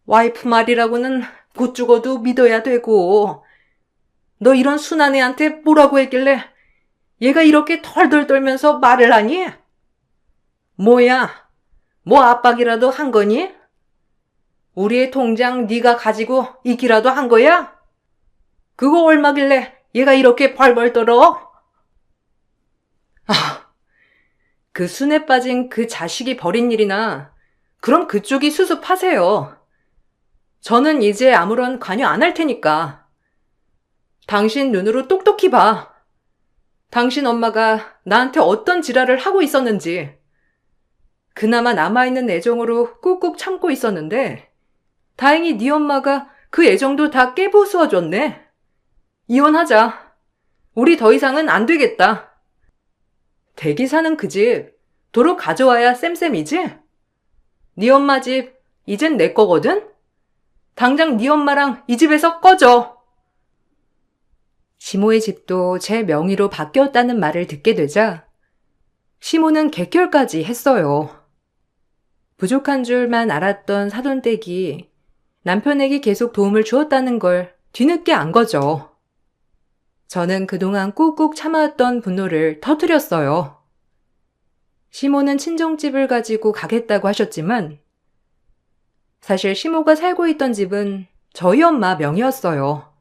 와이프 말이라고는 곧 죽어도 믿어야 되고 너 이런 순한 애한테 뭐라고 했길래 얘가 이렇게 털덜 떨면서 말을 하니? 뭐야, 뭐 압박이라도 한 거니? 우리의 통장 네가 가지고 있기라도 한 거야? 그거 얼마길래 얘가 이렇게 벌벌 떨어? 그 순에 빠진 그 자식이 벌인 일이나 그럼 그쪽이 수습하세요. 저는 이제 아무런 관여 안 할 테니까. 당신 눈으로 똑똑히 봐. 당신 엄마가 나한테 어떤 지랄을 하고 있었는지. 그나마 남아있는 애정으로 꾹꾹 참고 있었는데 다행히 네 엄마가 그 애정도 다 깨부수어줬네. 이혼하자. 우리 더 이상은 안 되겠다. 대기 사는 그 집 도로 가져와야 쌤쌤이지? 네 엄마 집 이젠 내 거거든? 당장 네 엄마랑 이 집에서 꺼져. 시모의 집도 제 명의로 바뀌었다는 말을 듣게 되자 시모는 객결까지 했어요. 부족한 줄만 알았던 사돈댁이 남편에게 계속 도움을 주었다는 걸 뒤늦게 안 거죠. 저는 그동안 꾹꾹 참아왔던 분노를 터뜨렸어요. 시모는 친정집을 가지고 가겠다고 하셨지만 사실 시모가 살고 있던 집은 저희 엄마 명의였어요.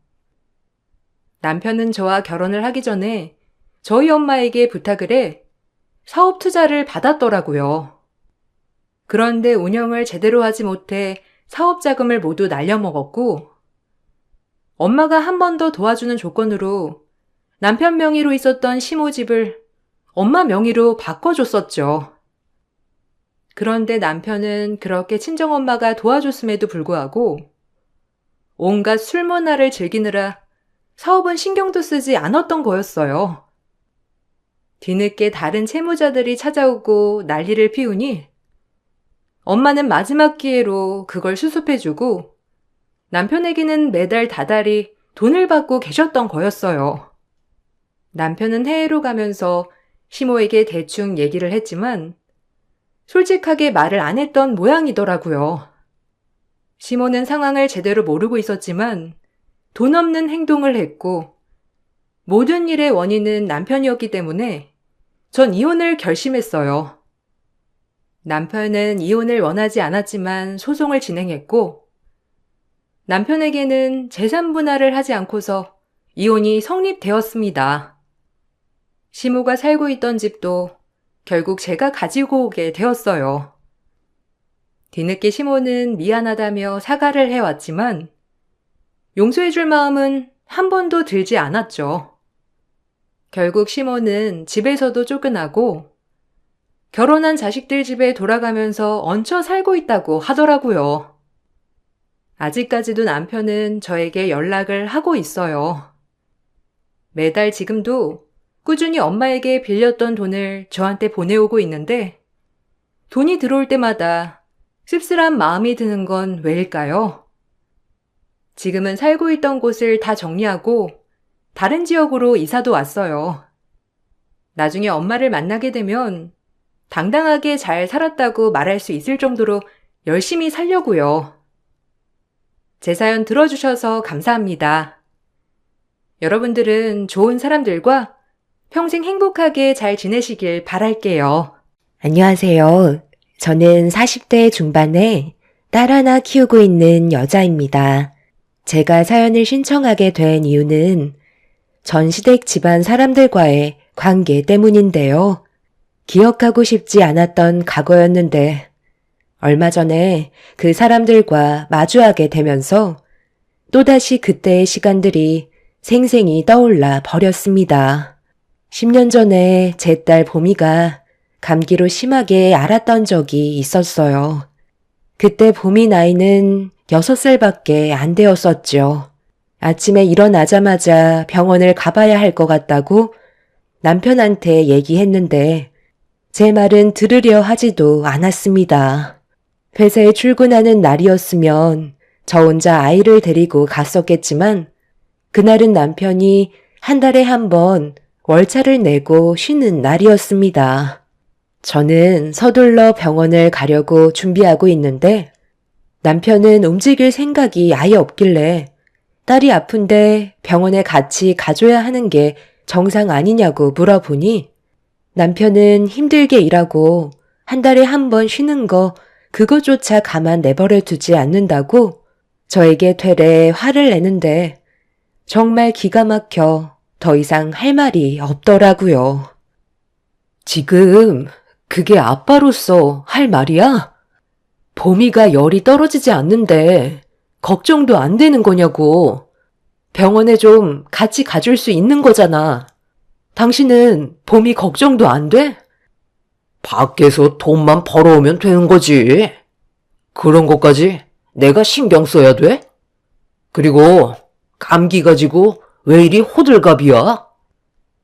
남편은 저와 결혼을 하기 전에 저희 엄마에게 부탁을 해 사업 투자를 받았더라고요. 그런데 운영을 제대로 하지 못해 사업 자금을 모두 날려먹었고 엄마가 한 번 더 도와주는 조건으로 남편 명의로 있었던 시모 집을 엄마 명의로 바꿔줬었죠. 그런데 남편은 그렇게 친정엄마가 도와줬음에도 불구하고 온갖 술문화를 즐기느라 사업은 신경도 쓰지 않았던 거였어요. 뒤늦게 다른 채무자들이 찾아오고 난리를 피우니 엄마는 마지막 기회로 그걸 수습해주고 남편에게는 매달 다달이 돈을 받고 계셨던 거였어요. 남편은 해외로 가면서 시모에게 대충 얘기를 했지만 솔직하게 말을 안 했던 모양이더라고요. 시모는 상황을 제대로 모르고 있었지만 돈 없는 행동을 했고 모든 일의 원인은 남편이었기 때문에 전 이혼을 결심했어요. 남편은 이혼을 원하지 않았지만 소송을 진행했고 남편에게는 재산 분할을 하지 않고서 이혼이 성립되었습니다. 시모가 살고 있던 집도 결국 제가 가지고 오게 되었어요. 뒤늦게 시모는 미안하다며 사과를 해왔지만 용서해줄 마음은 한 번도 들지 않았죠. 결국 시모는 집에서도 쫓겨나고 결혼한 자식들 집에 돌아가면서 얹혀 살고 있다고 하더라고요. 아직까지도 남편은 저에게 연락을 하고 있어요. 매달 지금도 꾸준히 엄마에게 빌렸던 돈을 저한테 보내오고 있는데 돈이 들어올 때마다 씁쓸한 마음이 드는 건 왜일까요? 지금은 살고 있던 곳을 다 정리하고 다른 지역으로 이사도 왔어요. 나중에 엄마를 만나게 되면 당당하게 잘 살았다고 말할 수 있을 정도로 열심히 살려고요. 제 사연 들어주셔서 감사합니다. 여러분들은 좋은 사람들과 평생 행복하게 잘 지내시길 바랄게요. 안녕하세요. 저는 40대 중반에 딸 하나 키우고 있는 여자입니다. 제가 사연을 신청하게 된 이유는 전 시댁 집안 사람들과의 관계 때문인데요. 기억하고 싶지 않았던 과거였는데 얼마 전에 그 사람들과 마주하게 되면서 또다시 그때의 시간들이 생생히 떠올라 버렸습니다. 10년 전에 제 딸 보미가 감기로 심하게 앓았던 적이 있었어요. 그때 보미 나이는 6살밖에 안 되었었죠. 아침에 일어나자마자 병원을 가봐야 할 것 같다고 남편한테 얘기했는데 제 말은 들으려 하지도 않았습니다. 회사에 출근하는 날이었으면 저 혼자 아이를 데리고 갔었겠지만 그날은 남편이 한 달에 한 번 월차를 내고 쉬는 날이었습니다. 저는 서둘러 병원을 가려고 준비하고 있는데 남편은 움직일 생각이 아예 없길래 딸이 아픈데 병원에 같이 가줘야 하는 게 정상 아니냐고 물어보니 남편은 힘들게 일하고 한 달에 한 번 쉬는 거 그거조차 가만 내버려 두지 않는다고 저에게 되레 화를 내는데 정말 기가 막혀 더 이상 할 말이 없더라고요. 지금 그게 아빠로서 할 말이야? 보미가 열이 떨어지지 않는데 걱정도 안 되는 거냐고. 병원에 좀 같이 가줄 수 있는 거잖아. 당신은 보미 걱정도 안 돼? 밖에서 돈만 벌어오면 되는 거지. 그런 것까지 내가 신경 써야 돼? 그리고 감기 가지고 왜 이리 호들갑이야?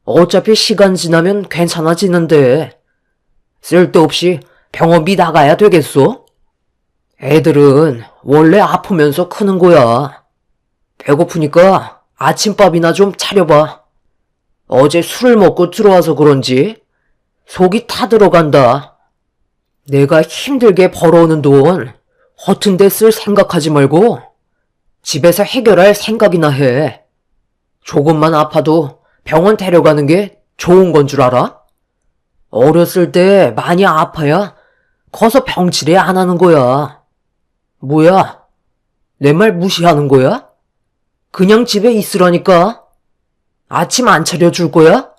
어차피 시간 지나면 괜찮아지는데 쓸데없이 병원비 나가야 되겠어? 애들은 원래 아프면서 크는 거야. 배고프니까 아침밥이나 좀 차려봐. 어제 술을 먹고 들어와서 그런지 속이 타들어간다. 내가 힘들게 벌어오는 돈 허튼 데 쓸 생각하지 말고 집에서 해결할 생각이나 해. 조금만 아파도 병원 데려가는 게 좋은 건 줄 알아? 어렸을 때 많이 아파야 커서 병치레 안 하는 거야. 뭐야? 내 말 무시하는 거야? 그냥 집에 있으라니까. 아침 안 차려줄 거야?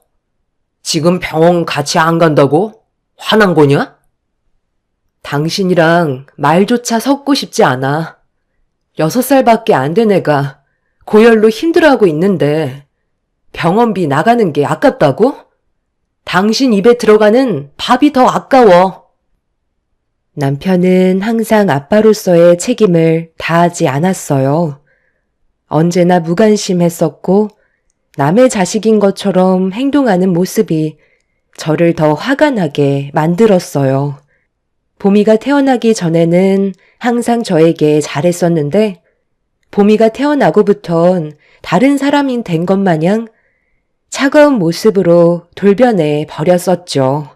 지금 병원 같이 안 간다고? 화난 거냐? 당신이랑 말조차 섞고 싶지 않아. 6살밖에 안 된 애가 고열로 힘들어하고 있는데 병원비 나가는 게 아깝다고? 당신 입에 들어가는 밥이 더 아까워. 남편은 항상 아빠로서의 책임을 다하지 않았어요. 언제나 무관심했었고 남의 자식인 것처럼 행동하는 모습이 저를 더 화가 나게 만들었어요. 보미가 태어나기 전에는 항상 저에게 잘했었는데 보미가 태어나고부턴 다른 사람이 된 것 마냥 차가운 모습으로 돌변해 버렸었죠.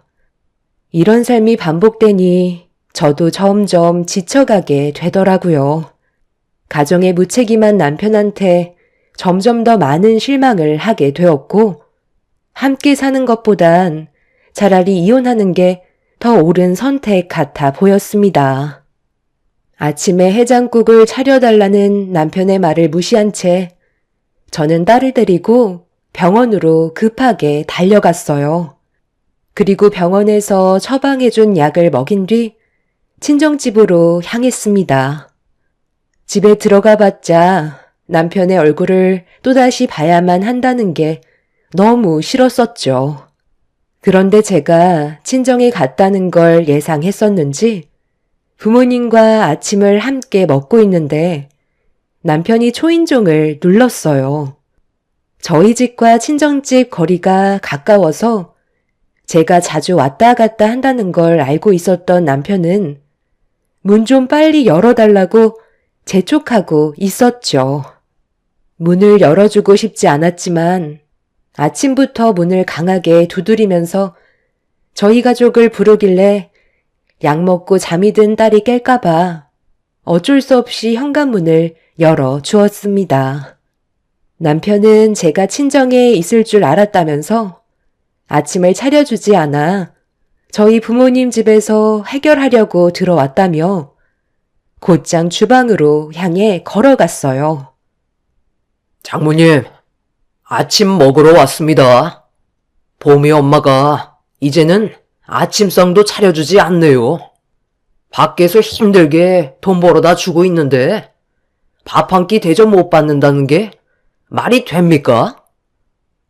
이런 삶이 반복되니 저도 점점 지쳐가게 되더라고요. 가정의 무책임한 남편한테 점점 더 많은 실망을 하게 되었고 함께 사는 것보단 차라리 이혼하는 게 더 옳은 선택 같아 보였습니다. 아침에 해장국을 차려달라는 남편의 말을 무시한 채 저는 딸을 데리고 병원으로 급하게 달려갔어요. 그리고 병원에서 처방해준 약을 먹인 뒤 친정집으로 향했습니다. 집에 들어가 봤자 남편의 얼굴을 또다시 봐야만 한다는 게 너무 싫었었죠. 그런데 제가 친정에 갔다는 걸 예상했었는지 부모님과 아침을 함께 먹고 있는데 남편이 초인종을 눌렀어요. 저희 집과 친정집 거리가 가까워서 제가 자주 왔다 갔다 한다는 걸 알고 있었던 남편은 문 좀 빨리 열어달라고 재촉하고 있었죠. 문을 열어주고 싶지 않았지만 아침부터 문을 강하게 두드리면서 저희 가족을 부르길래 약 먹고 잠이 든 딸이 깰까봐 어쩔 수 없이 현관문을 열어 주었습니다. 남편은 제가 친정에 있을 줄 알았다면서 아침을 차려주지 않아 저희 부모님 집에서 해결하려고 들어왔다며 곧장 주방으로 향해 걸어갔어요. 장모님, 아침 먹으러 왔습니다. 보미 엄마가 이제는 아침상도 차려주지 않네요. 밖에서 힘들게 돈 벌어다 주고 있는데 밥 한 끼 대접 못 받는다는 게 말이 됩니까?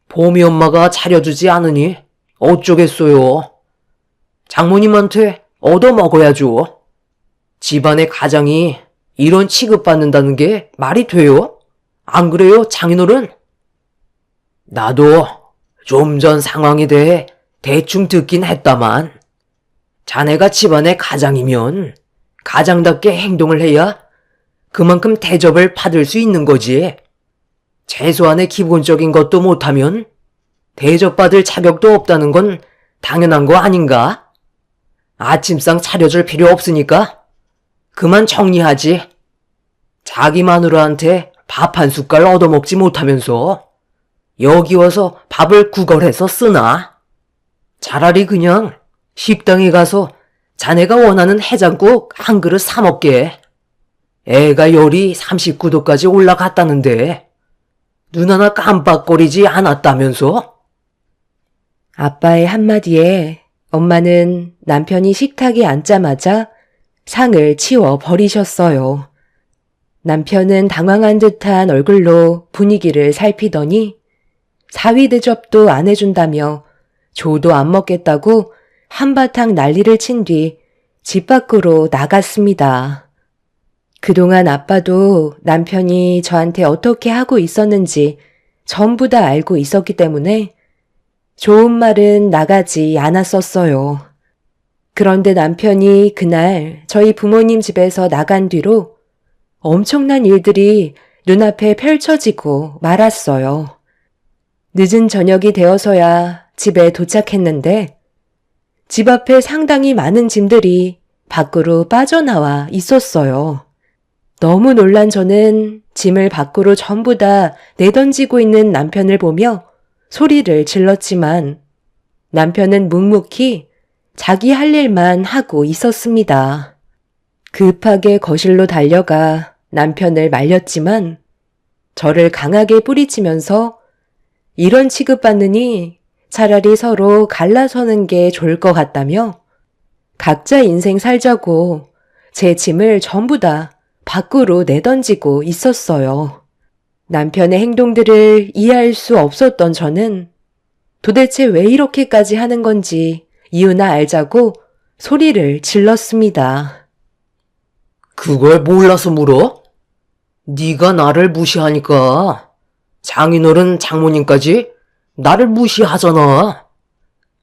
보미 엄마가 차려주지 않으니 어쩌겠어요. 장모님한테 얻어먹어야죠. 집안의 가장이 이런 취급받는다는 게 말이 돼요? 안 그래요, 장인어른? 나도 좀 전 상황에 대해 대충 듣긴 했다만 자네가 집안의 가장이면 가장답게 행동을 해야 그만큼 대접을 받을 수 있는 거지. 최소한의 기본적인 것도 못하면 대접받을 자격도 없다는 건 당연한 거 아닌가? 아침상 차려줄 필요 없으니까 그만 정리하지. 자기 마누라한테 밥 한 숟갈 얻어먹지 못하면서 여기 와서 밥을 구걸해서 쓰나? 차라리 그냥 식당에 가서 자네가 원하는 해장국 한 그릇 사 먹게. 애가 열이 39도까지 올라갔다는데 눈 하나 깜빡거리지 않았다면서? 아빠의 한마디에 엄마는 남편이 식탁에 앉자마자 상을 치워 버리셨어요. 남편은 당황한 듯한 얼굴로 분위기를 살피더니 사위 대접도 안 해준다며 조도 안 먹겠다고 한바탕 난리를 친 뒤 집 밖으로 나갔습니다. 그동안 아빠도 남편이 저한테 어떻게 하고 있었는지 전부 다 알고 있었기 때문에 좋은 말은 나가지 않았었어요. 그런데 남편이 그날 저희 부모님 집에서 나간 뒤로 엄청난 일들이 눈앞에 펼쳐지고 말았어요. 늦은 저녁이 되어서야 집에 도착했는데 집 앞에 상당히 많은 짐들이 밖으로 빠져나와 있었어요. 너무 놀란 저는 짐을 밖으로 전부 다 내던지고 있는 남편을 보며 소리를 질렀지만 남편은 묵묵히 자기 할 일만 하고 있었습니다. 급하게 거실로 달려가 남편을 말렸지만 저를 강하게 뿌리치면서 이런 취급받느니 차라리 서로 갈라서는 게 좋을 것 같다며 각자 인생 살자고 제 짐을 전부 다 밖으로 내던지고 있었어요. 남편의 행동들을 이해할 수 없었던 저는 도대체 왜 이렇게까지 하는 건지 이유나 알자고 소리를 질렀습니다. 그걸 몰라서 물어? 네가 나를 무시하니까 장인어른 장모님까지 나를 무시하잖아.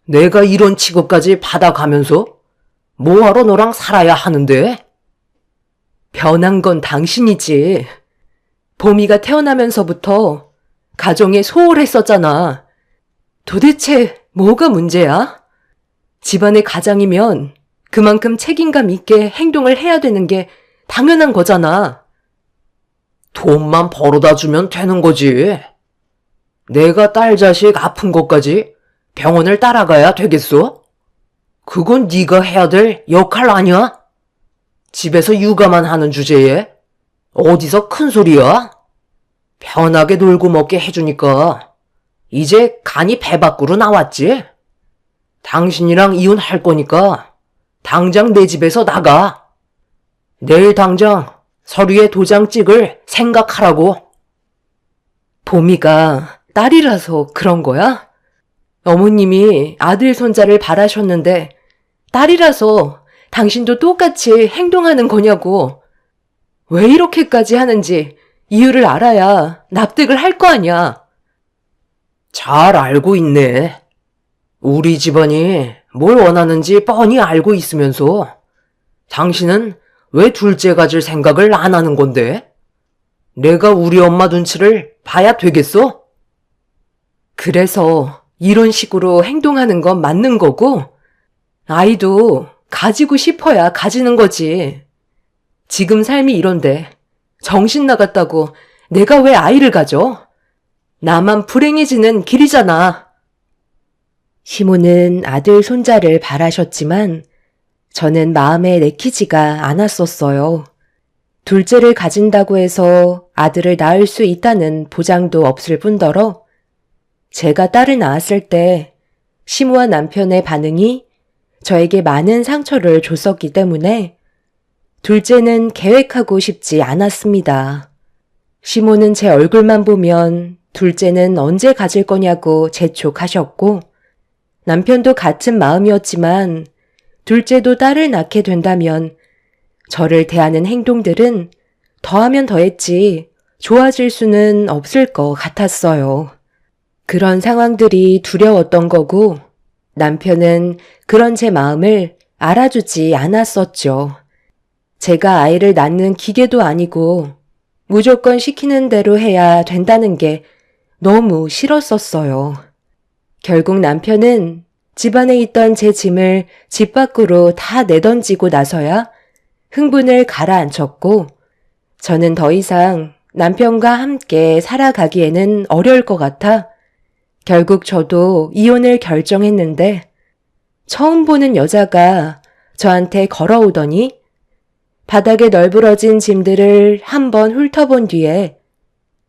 내가 이런 취급까지 받아가면서 뭐하러 너랑 살아야 하는데? 변한 건 당신이지. 보미가 태어나면서부터 가정에 소홀했었잖아. 도대체 뭐가 문제야? 집안의 가장이면 그만큼 책임감 있게 행동을 해야 되는 게 당연한 거잖아. 돈만 벌어다 주면 되는 거지. 내가 딸 자식 아픈 것까지 병원을 따라가야 되겠어? 그건 네가 해야 될 역할 아니야? 집에서 육아만 하는 주제에 어디서 큰 소리야? 편하게 놀고 먹게 해주니까 이제 간이 배 밖으로 나왔지? 당신이랑 이혼할 거니까 당장 내 집에서 나가. 내일 당장 서류에 도장 찍을 생각하라고. 보미가 딸이라서 그런 거야? 어머님이 아들 손자를 바라셨는데 딸이라서 당신도 똑같이 행동하는 거냐고. 왜 이렇게까지 하는지 이유를 알아야 납득을 할 거 아니야. 잘 알고 있네. 우리 집안이 뭘 원하는지 뻔히 알고 있으면서 당신은 왜 둘째 가질 생각을 안 하는 건데? 내가 우리 엄마 눈치를 봐야 되겠어? 그래서 이런 식으로 행동하는 건 맞는 거고, 아이도 가지고 싶어야 가지는 거지. 지금 삶이 이런데 정신 나갔다고 내가 왜 아이를 가져? 나만 불행해지는 길이잖아. 시모는 아들 손자를 바라셨지만 저는 마음에 내키지가 않았었어요. 둘째를 가진다고 해서 아들을 낳을 수 있다는 보장도 없을 뿐더러 제가 딸을 낳았을 때 시모와 남편의 반응이 저에게 많은 상처를 줬었기 때문에 둘째는 계획하고 싶지 않았습니다. 시모는 제 얼굴만 보면 둘째는 언제 가질 거냐고 재촉하셨고 남편도 같은 마음이었지만 둘째도 딸을 낳게 된다면 저를 대하는 행동들은 더하면 더했지 좋아질 수는 없을 것 같았어요. 그런 상황들이 두려웠던 거고 남편은 그런 제 마음을 알아주지 않았었죠. 제가 아이를 낳는 기계도 아니고 무조건 시키는 대로 해야 된다는 게 너무 싫었었어요. 결국 남편은 집안에 있던 제 짐을 집 밖으로 다 내던지고 나서야 흥분을 가라앉혔고 저는 더 이상 남편과 함께 살아가기에는 어려울 것 같아 결국 저도 이혼을 결정했는데 처음 보는 여자가 저한테 걸어오더니 바닥에 널브러진 짐들을 한번 훑어본 뒤에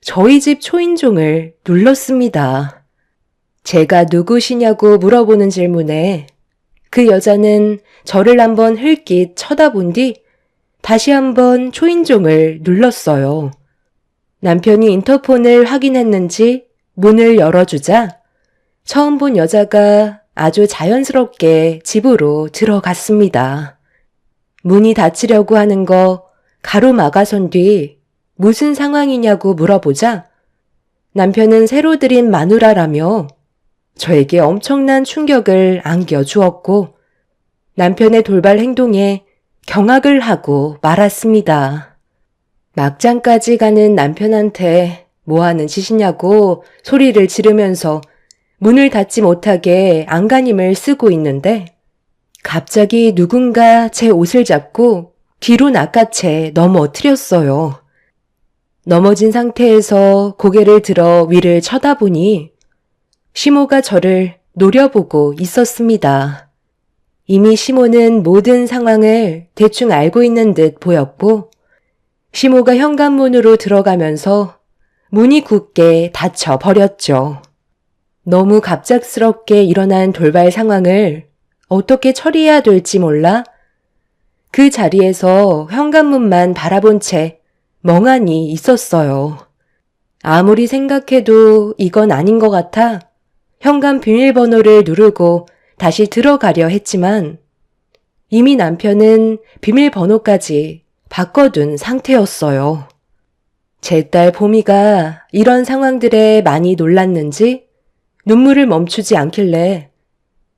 저희 집 초인종을 눌렀습니다. 제가 누구시냐고 물어보는 질문에 그 여자는 저를 한번 흘낏 쳐다본 뒤 다시 한번 초인종을 눌렀어요. 남편이 인터폰을 확인했는지 문을 열어주자 처음 본 여자가 아주 자연스럽게 집으로 들어갔습니다. 문이 닫히려고 하는 거 가로막아선 뒤 무슨 상황이냐고 물어보자 남편은 새로 들인 마누라라며 저에게 엄청난 충격을 안겨주었고 남편의 돌발 행동에 경악을 하고 말았습니다. 막장까지 가는 남편한테 뭐하는 짓이냐고 소리를 지르면서 문을 닫지 못하게 안간힘을 쓰고 있는데 갑자기 누군가 제 옷을 잡고 뒤로 낚아채 넘어뜨렸어요. 넘어진 상태에서 고개를 들어 위를 쳐다보니 시모가 저를 노려보고 있었습니다. 이미 시모는 모든 상황을 대충 알고 있는 듯 보였고 시모가 현관문으로 들어가면서 문이 굳게 닫혀버렸죠. 너무 갑작스럽게 일어난 돌발 상황을 어떻게 처리해야 될지 몰라 그 자리에서 현관문만 바라본 채 멍하니 있었어요. 아무리 생각해도 이건 아닌 것 같아 현관 비밀번호를 누르고 다시 들어가려 했지만 이미 남편은 비밀번호까지 바꿔둔 상태였어요. 제 딸 보미가 이런 상황들에 많이 놀랐는지 눈물을 멈추지 않길래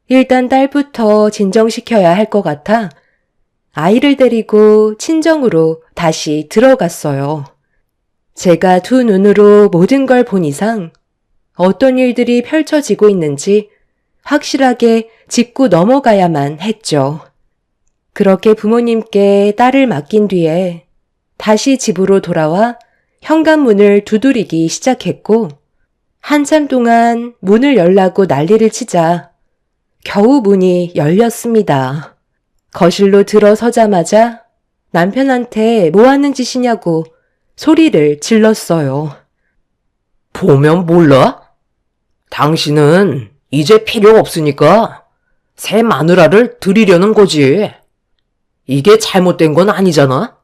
일단 딸부터 진정시켜야 할 것 같아 아이를 데리고 친정으로 다시 들어갔어요. 제가 두 눈으로 모든 걸 본 이상 어떤 일들이 펼쳐지고 있는지 확실하게 짚고 넘어가야만 했죠. 그렇게 부모님께 딸을 맡긴 뒤에 다시 집으로 돌아와 현관문을 두드리기 시작했고 한참 동안 문을 열라고 난리를 치자 겨우 문이 열렸습니다. 거실로 들어서자마자 남편한테 뭐 하는 짓이냐고 소리를 질렀어요. 보면 몰라? 당신은 이제 필요 없으니까 새 마누라를 들이려는 거지. 이게 잘못된 건 아니잖아?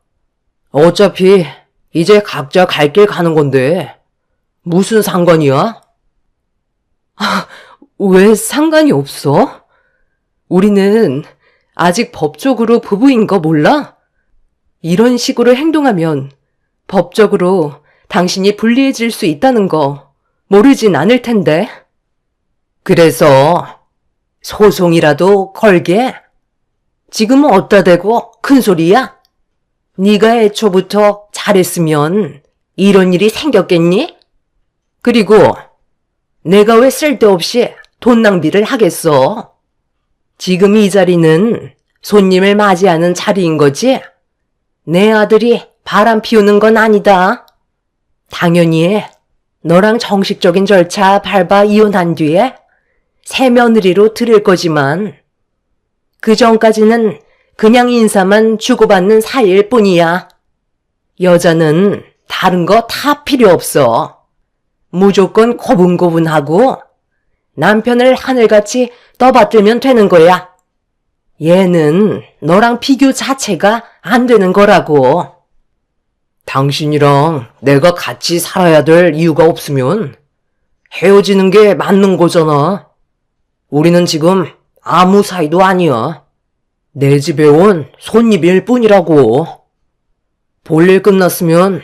어차피 이제 각자 갈 길 가는 건데 무슨 상관이야? 왜 상관이 없어? 우리는 아직 법적으로 부부인 거 몰라? 이런 식으로 행동하면 법적으로 당신이 불리해질 수 있다는 거 모르진 않을 텐데. 그래서 소송이라도 걸게? 지금 어디다 대고 큰 소리야? 네가 애초부터 잘했으면 이런 일이 생겼겠니? 그리고 내가 왜 쓸데없이 돈 낭비를 하겠어? 지금 이 자리는 손님을 맞이하는 자리인 거지? 내 아들이 바람 피우는 건 아니다. 당연히 너랑 정식적인 절차 밟아 이혼한 뒤에 새 며느리로 들일 거지만 그 전까지는 그냥 인사만 주고받는 사이일 뿐이야. 여자는 다른 거 다 필요 없어. 무조건 고분고분하고 남편을 하늘같이 떠받들면 되는 거야. 얘는 너랑 비교 자체가 안 되는 거라고. 당신이랑 내가 같이 살아야 될 이유가 없으면 헤어지는 게 맞는 거잖아. 우리는 지금 아무 사이도 아니야. 내 집에 온 손님일 뿐이라고. 볼일 끝났으면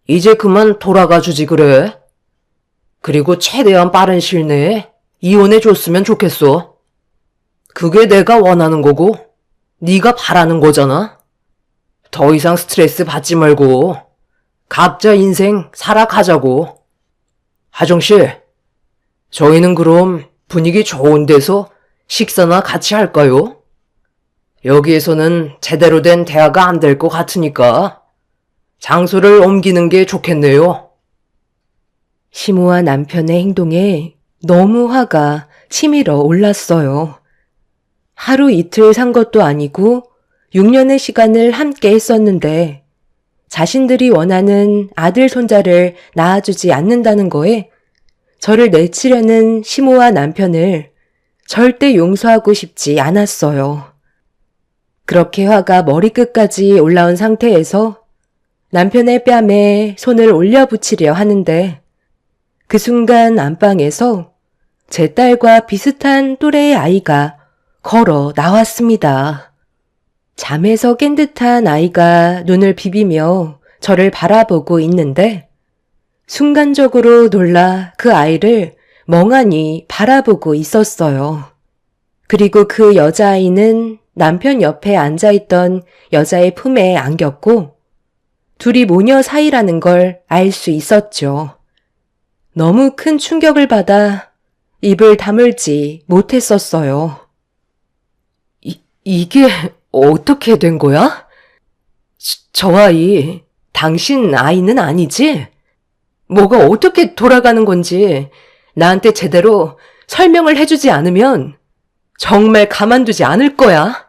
이제 그만 돌아가 주지 그래. 그리고 최대한 빠른 시일 내에 이혼해 줬으면 좋겠어. 그게 내가 원하는 거고 네가 바라는 거잖아. 더 이상 스트레스 받지 말고 각자 인생 살아가자고. 하정씨, 저희는 그럼 분위기 좋은 데서 식사나 같이 할까요? 여기에서는 제대로 된 대화가 안 될 것 같으니까 장소를 옮기는 게 좋겠네요. 시모와 남편의 행동에 너무 화가 치밀어 올랐어요. 하루 이틀 산 것도 아니고 6년의 시간을 함께 했었는데 자신들이 원하는 아들 손자를 낳아주지 않는다는 거에 저를 내치려는 시모와 남편을 절대 용서하고 싶지 않았어요. 그렇게 화가 머리끝까지 올라온 상태에서 남편의 뺨에 손을 올려붙이려 하는데 그 순간 안방에서 제 딸과 비슷한 또래의 아이가 걸어 나왔습니다. 잠에서 깬 듯한 아이가 눈을 비비며 저를 바라보고 있는데 순간적으로 놀라 그 아이를 멍하니 바라보고 있었어요. 그리고 그 여자아이는 남편 옆에 앉아있던 여자의 품에 안겼고 둘이 모녀 사이라는 걸 알 수 있었죠. 너무 큰 충격을 받아 입을 다물지 못했었어요. 이게 어떻게 된 거야? 저 아이, 당신 아이는 아니지? 뭐가 어떻게 돌아가는 건지 나한테 제대로 설명을 해주지 않으면 정말 가만두지 않을 거야.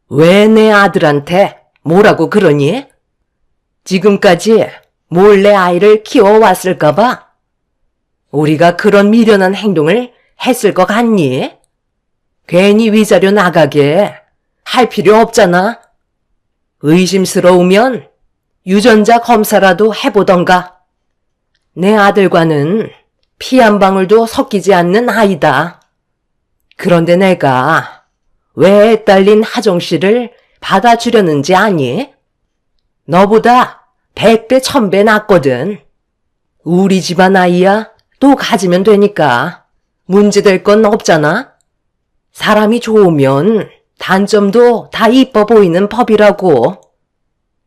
왜 내 아들한테 뭐라고 그러니? 지금까지 몰래 아이를 키워왔을까봐? 우리가 그런 미련한 행동을 했을 것 같니? 괜히 위자료 나가게 할 필요 없잖아. 의심스러우면 유전자 검사라도 해보던가. 내 아들과는 피 한 방울도 섞이지 않는 아이다. 그런데 내가 왜 애 딸린 하정 씨를 받아주려는지 아니? 너보다 100배 1000배 낫거든. 우리 집안 아이야 또 가지면 되니까 문제될 건 없잖아. 사람이 좋으면 단점도 다 이뻐 보이는 법이라고.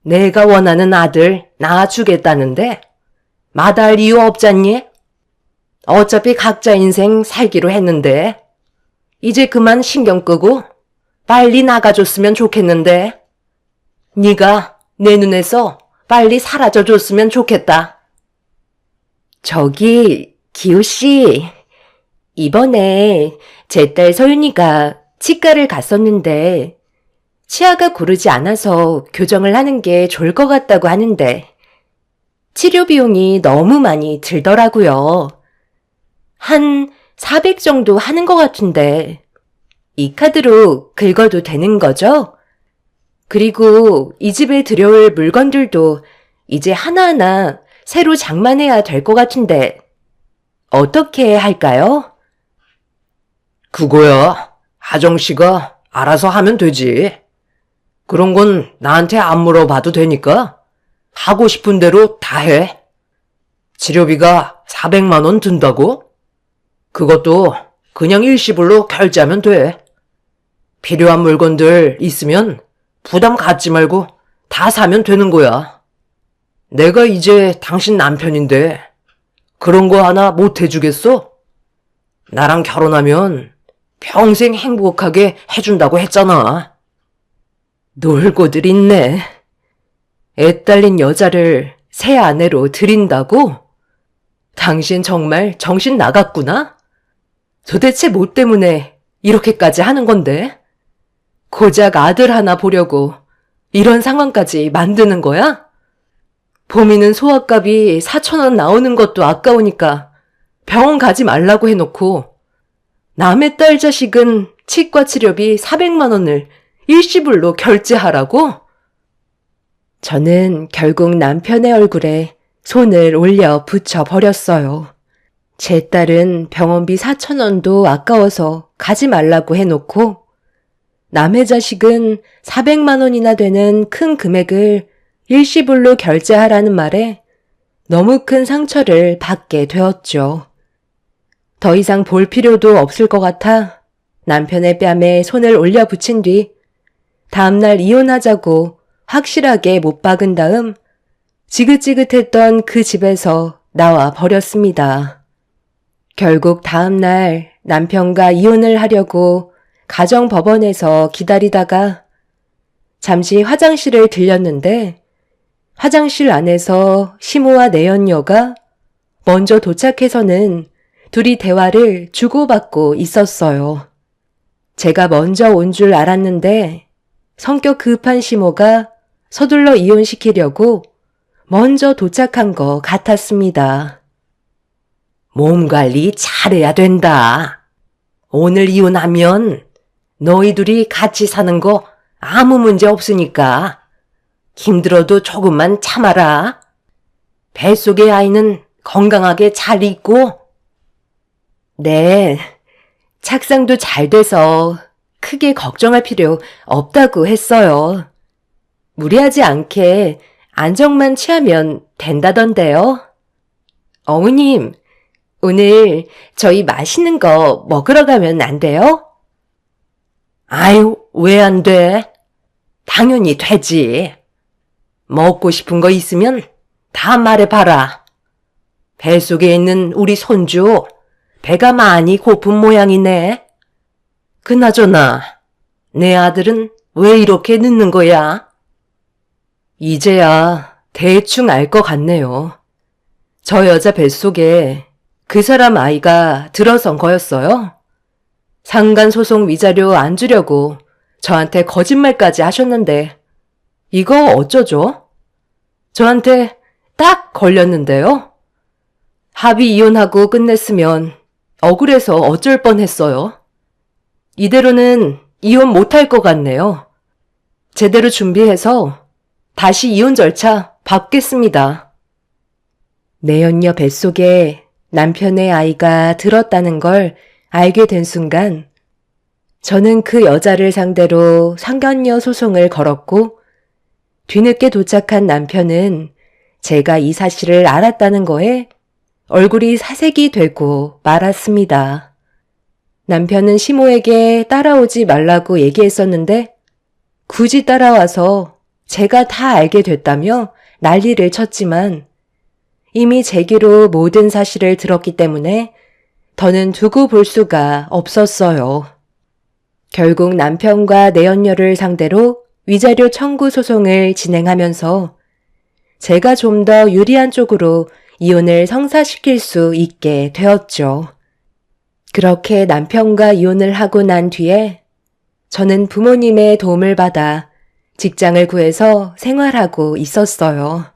내가 원하는 아들 낳아주겠다는데 마다할 이유 없잖니? 어차피 각자 인생 살기로 했는데 이제 그만 신경 끄고 빨리 나가줬으면 좋겠는데 네가 내 눈에서 빨리 사라져줬으면 좋겠다. 저기 기호씨, 이번에 제 딸 서윤이가 치과를 갔었는데 치아가 고르지 않아서 교정을 하는 게 좋을 것 같다고 하는데 치료 비용이 너무 많이 들더라고요. 한 400 정도 하는 것 같은데 이 카드로 긁어도 되는 거죠? 그리고 이 집에 들여올 물건들도 이제 하나하나 새로 장만해야 될 것 같은데 어떻게 할까요? 그거야. 하정 씨가 알아서 하면 되지. 그런 건 나한테 안 물어봐도 되니까 하고 싶은 대로 다 해. 치료비가 400만 원 든다고? 그것도 그냥 일시불로 결제하면 돼. 필요한 물건들 있으면 부담 갖지 말고 다 사면 되는 거야. 내가 이제 당신 남편인데 그런 거 하나 못 해주겠어? 나랑 결혼하면 평생 행복하게 해준다고 했잖아. 놀고들 있네. 애 딸린 여자를 새 아내로 들인다고? 당신 정말 정신 나갔구나? 도대체 뭐 때문에 이렇게까지 하는 건데? 고작 아들 하나 보려고 이런 상황까지 만드는 거야? 봄이는 소아값이 4,000원 나오는 것도 아까우니까 병원 가지 말라고 해놓고 남의 딸 자식은 치과 치료비 400만 원을 일시불로 결제하라고? 저는 결국 남편의 얼굴에 손을 올려 붙여버렸어요. 제 딸은 병원비 4,000원도 아까워서 가지 말라고 해놓고 남의 자식은 400만 원이나 되는 큰 금액을 일시불로 결제하라는 말에 너무 큰 상처를 받게 되었죠. 더 이상 볼 필요도 없을 것 같아 남편의 뺨에 손을 올려 붙인 뒤 다음날 이혼하자고 확실하게 못 박은 다음 지긋지긋했던 그 집에서 나와 버렸습니다. 결국 다음날 남편과 이혼을 하려고 가정법원에서 기다리다가 잠시 화장실을 들렸는데 화장실 안에서 시모와 내연녀가 먼저 도착해서는 둘이 대화를 주고받고 있었어요. 제가 먼저 온 줄 알았는데 성격 급한 시모가 서둘러 이혼시키려고 먼저 도착한 것 같았습니다. 몸 관리 잘해야 된다. 오늘 이혼하면 너희 둘이 같이 사는 거 아무 문제 없으니까 힘들어도 조금만 참아라. 뱃속의 아이는 건강하게 잘 있고. 네, 착상도 잘 돼서 크게 걱정할 필요 없다고 했어요. 무리하지 않게 안정만 취하면 된다던데요. 어머님, 오늘 저희 맛있는 거 먹으러 가면 안 돼요? 아유, 왜 안 돼? 당연히 되지. 먹고 싶은 거 있으면 다 말해봐라. 뱃속에 있는 우리 손주, 배가 많이 고픈 모양이네. 그나저나, 내 아들은 왜 이렇게 늦는 거야? 이제야 대충 알 것 같네요. 저 여자 뱃속에 그 사람 아이가 들어선 거였어요. 상간소송 위자료 안 주려고 저한테 거짓말까지 하셨는데 이거 어쩌죠? 저한테 딱 걸렸는데요. 합의 이혼하고 끝냈으면 억울해서 어쩔 뻔했어요. 이대로는 이혼 못할 것 같네요. 제대로 준비해서 다시 이혼 절차 밟겠습니다. 내연녀 뱃속에 남편의 아이가 들었다는 걸 알게 된 순간 저는 그 여자를 상대로 상견례 소송을 걸었고 뒤늦게 도착한 남편은 제가 이 사실을 알았다는 거에 얼굴이 사색이 되고 말았습니다. 남편은 시모에게 따라오지 말라고 얘기했었는데 굳이 따라와서 제가 다 알게 됐다며 난리를 쳤지만 이미 제 귀로 모든 사실을 들었기 때문에 더는 두고 볼 수가 없었어요. 결국 남편과 내연녀를 상대로 위자료 청구 소송을 진행하면서 제가 좀 더 유리한 쪽으로 이혼을 성사시킬 수 있게 되었죠. 그렇게 남편과 이혼을 하고 난 뒤에 저는 부모님의 도움을 받아 직장을 구해서 생활하고 있었어요.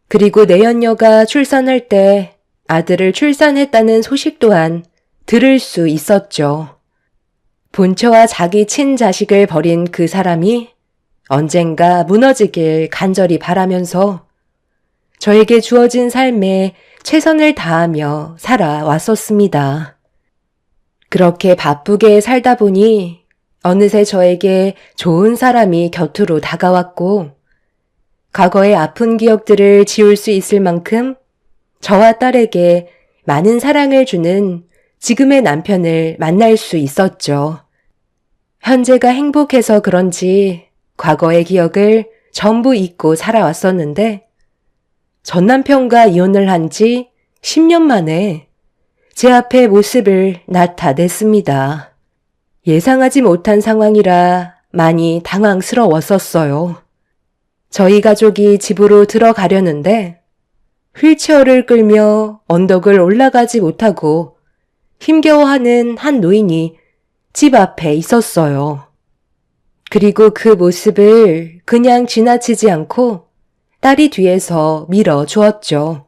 그리고 내연녀가 출산할 때 아들을 출산했다는 소식 또한 들을 수 있었죠. 본처와 자기 친자식을 버린 그 사람이 언젠가 무너지길 간절히 바라면서 저에게 주어진 삶에 최선을 다하며 살아왔었습니다. 그렇게 바쁘게 살다 보니 어느새 저에게 좋은 사람이 곁으로 다가왔고 과거의 아픈 기억들을 지울 수 있을 만큼 저와 딸에게 많은 사랑을 주는 지금의 남편을 만날 수 있었죠. 현재가 행복해서 그런지 과거의 기억을 전부 잊고 살아왔었는데 전 남편과 이혼을 한 지 10년 만에 제 앞에 모습을 나타냈습니다. 예상하지 못한 상황이라 많이 당황스러웠었어요. 저희 가족이 집으로 들어가려는데 휠체어를 끌며 언덕을 올라가지 못하고 힘겨워하는 한 노인이 집 앞에 있었어요. 그리고 그 모습을 그냥 지나치지 않고 딸이 뒤에서 밀어주었죠.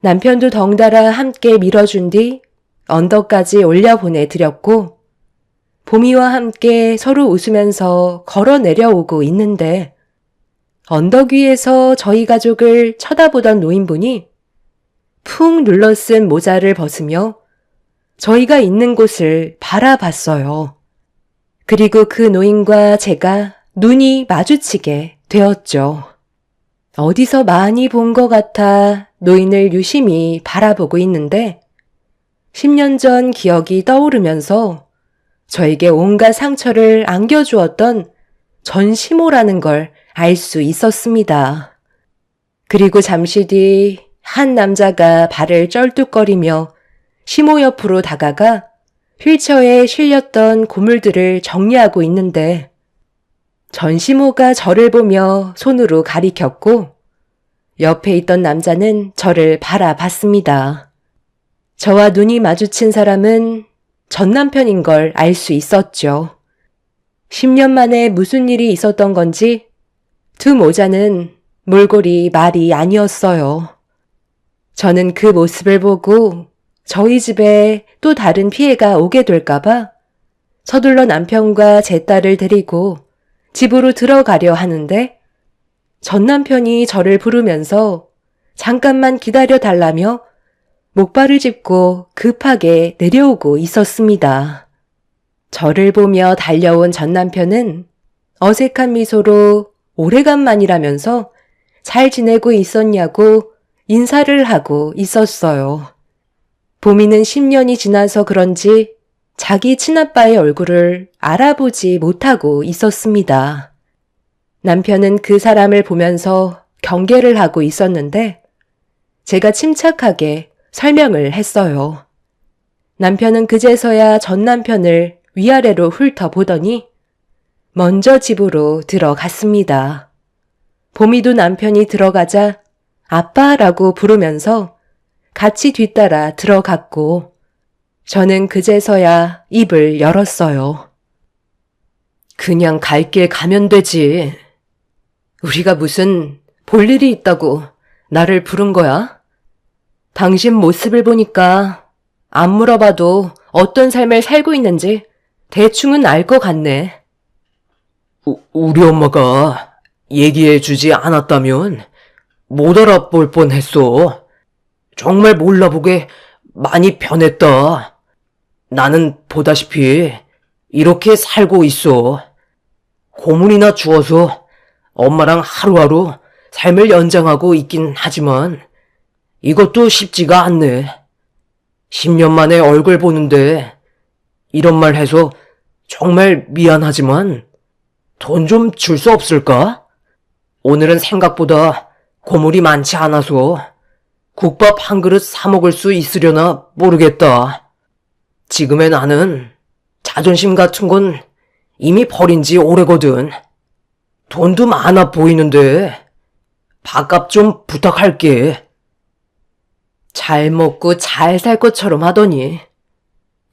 남편도 덩달아 함께 밀어준 뒤 언덕까지 올려보내드렸고 보미와 함께 서로 웃으면서 걸어 내려오고 있는데 언덕 위에서 저희 가족을 쳐다보던 노인분이 푹 눌러쓴 모자를 벗으며 저희가 있는 곳을 바라봤어요. 그리고 그 노인과 제가 눈이 마주치게 되었죠. 어디서 많이 본 것 같아 노인을 유심히 바라보고 있는데 10년 전 기억이 떠오르면서 저에게 온갖 상처를 안겨주었던 전시모라는 걸 알 수 있었습니다. 그리고 잠시 뒤 한 남자가 발을 쩔뚝거리며 시모 옆으로 다가가 휠체어에 실렸던 고물들을 정리하고 있는데 전시모가 저를 보며 손으로 가리켰고 옆에 있던 남자는 저를 바라봤습니다. 저와 눈이 마주친 사람은 전 남편인 걸 알 수 있었죠. 10년 만에 무슨 일이 있었던 건지 두 모자는 몰골이 말이 아니었어요. 저는 그 모습을 보고 저희 집에 또 다른 피해가 오게 될까봐 서둘러 남편과 제 딸을 데리고 집으로 들어가려 하는데 전 남편이 저를 부르면서 잠깐만 기다려 달라며 목발을 짚고 급하게 내려오고 있었습니다. 저를 보며 달려온 전 남편은 어색한 미소로 오래간만이라면서 잘 지내고 있었냐고 인사를 하고 있었어요. 보미는 10년이 지나서 그런지 자기 친아빠의 얼굴을 알아보지 못하고 있었습니다. 남편은 그 사람을 보면서 경계를 하고 있었는데 제가 침착하게 설명을 했어요. 남편은 그제서야 전 남편을 위아래로 훑어보더니 먼저 집으로 들어갔습니다. 보미도 남편이 들어가자 아빠라고 부르면서 같이 뒤따라 들어갔고 저는 그제서야 입을 열었어요. 그냥 갈 길 가면 되지. 우리가 무슨 볼 일이 있다고 나를 부른 거야? 당신 모습을 보니까 안 물어봐도 어떤 삶을 살고 있는지 대충은 알 것 같네. 우리 엄마가 얘기해 주지 않았다면 못 알아볼 뻔했어. 정말 몰라보게 많이 변했다. 나는 보다시피 이렇게 살고 있어. 고문이나 주어서 엄마랑 하루하루 삶을 연장하고 있긴 하지만 이것도 쉽지가 않네. 10년 만에 얼굴 보는데 이런 말 해서 정말 미안하지만 돈 좀 줄 수 없을까? 오늘은 생각보다 고물이 많지 않아서 국밥 한 그릇 사 먹을 수 있으려나 모르겠다. 지금의 나는 자존심 같은 건 이미 버린 지 오래거든. 돈도 많아 보이는데 밥값 좀 부탁할게. 잘 먹고 잘 살 것처럼 하더니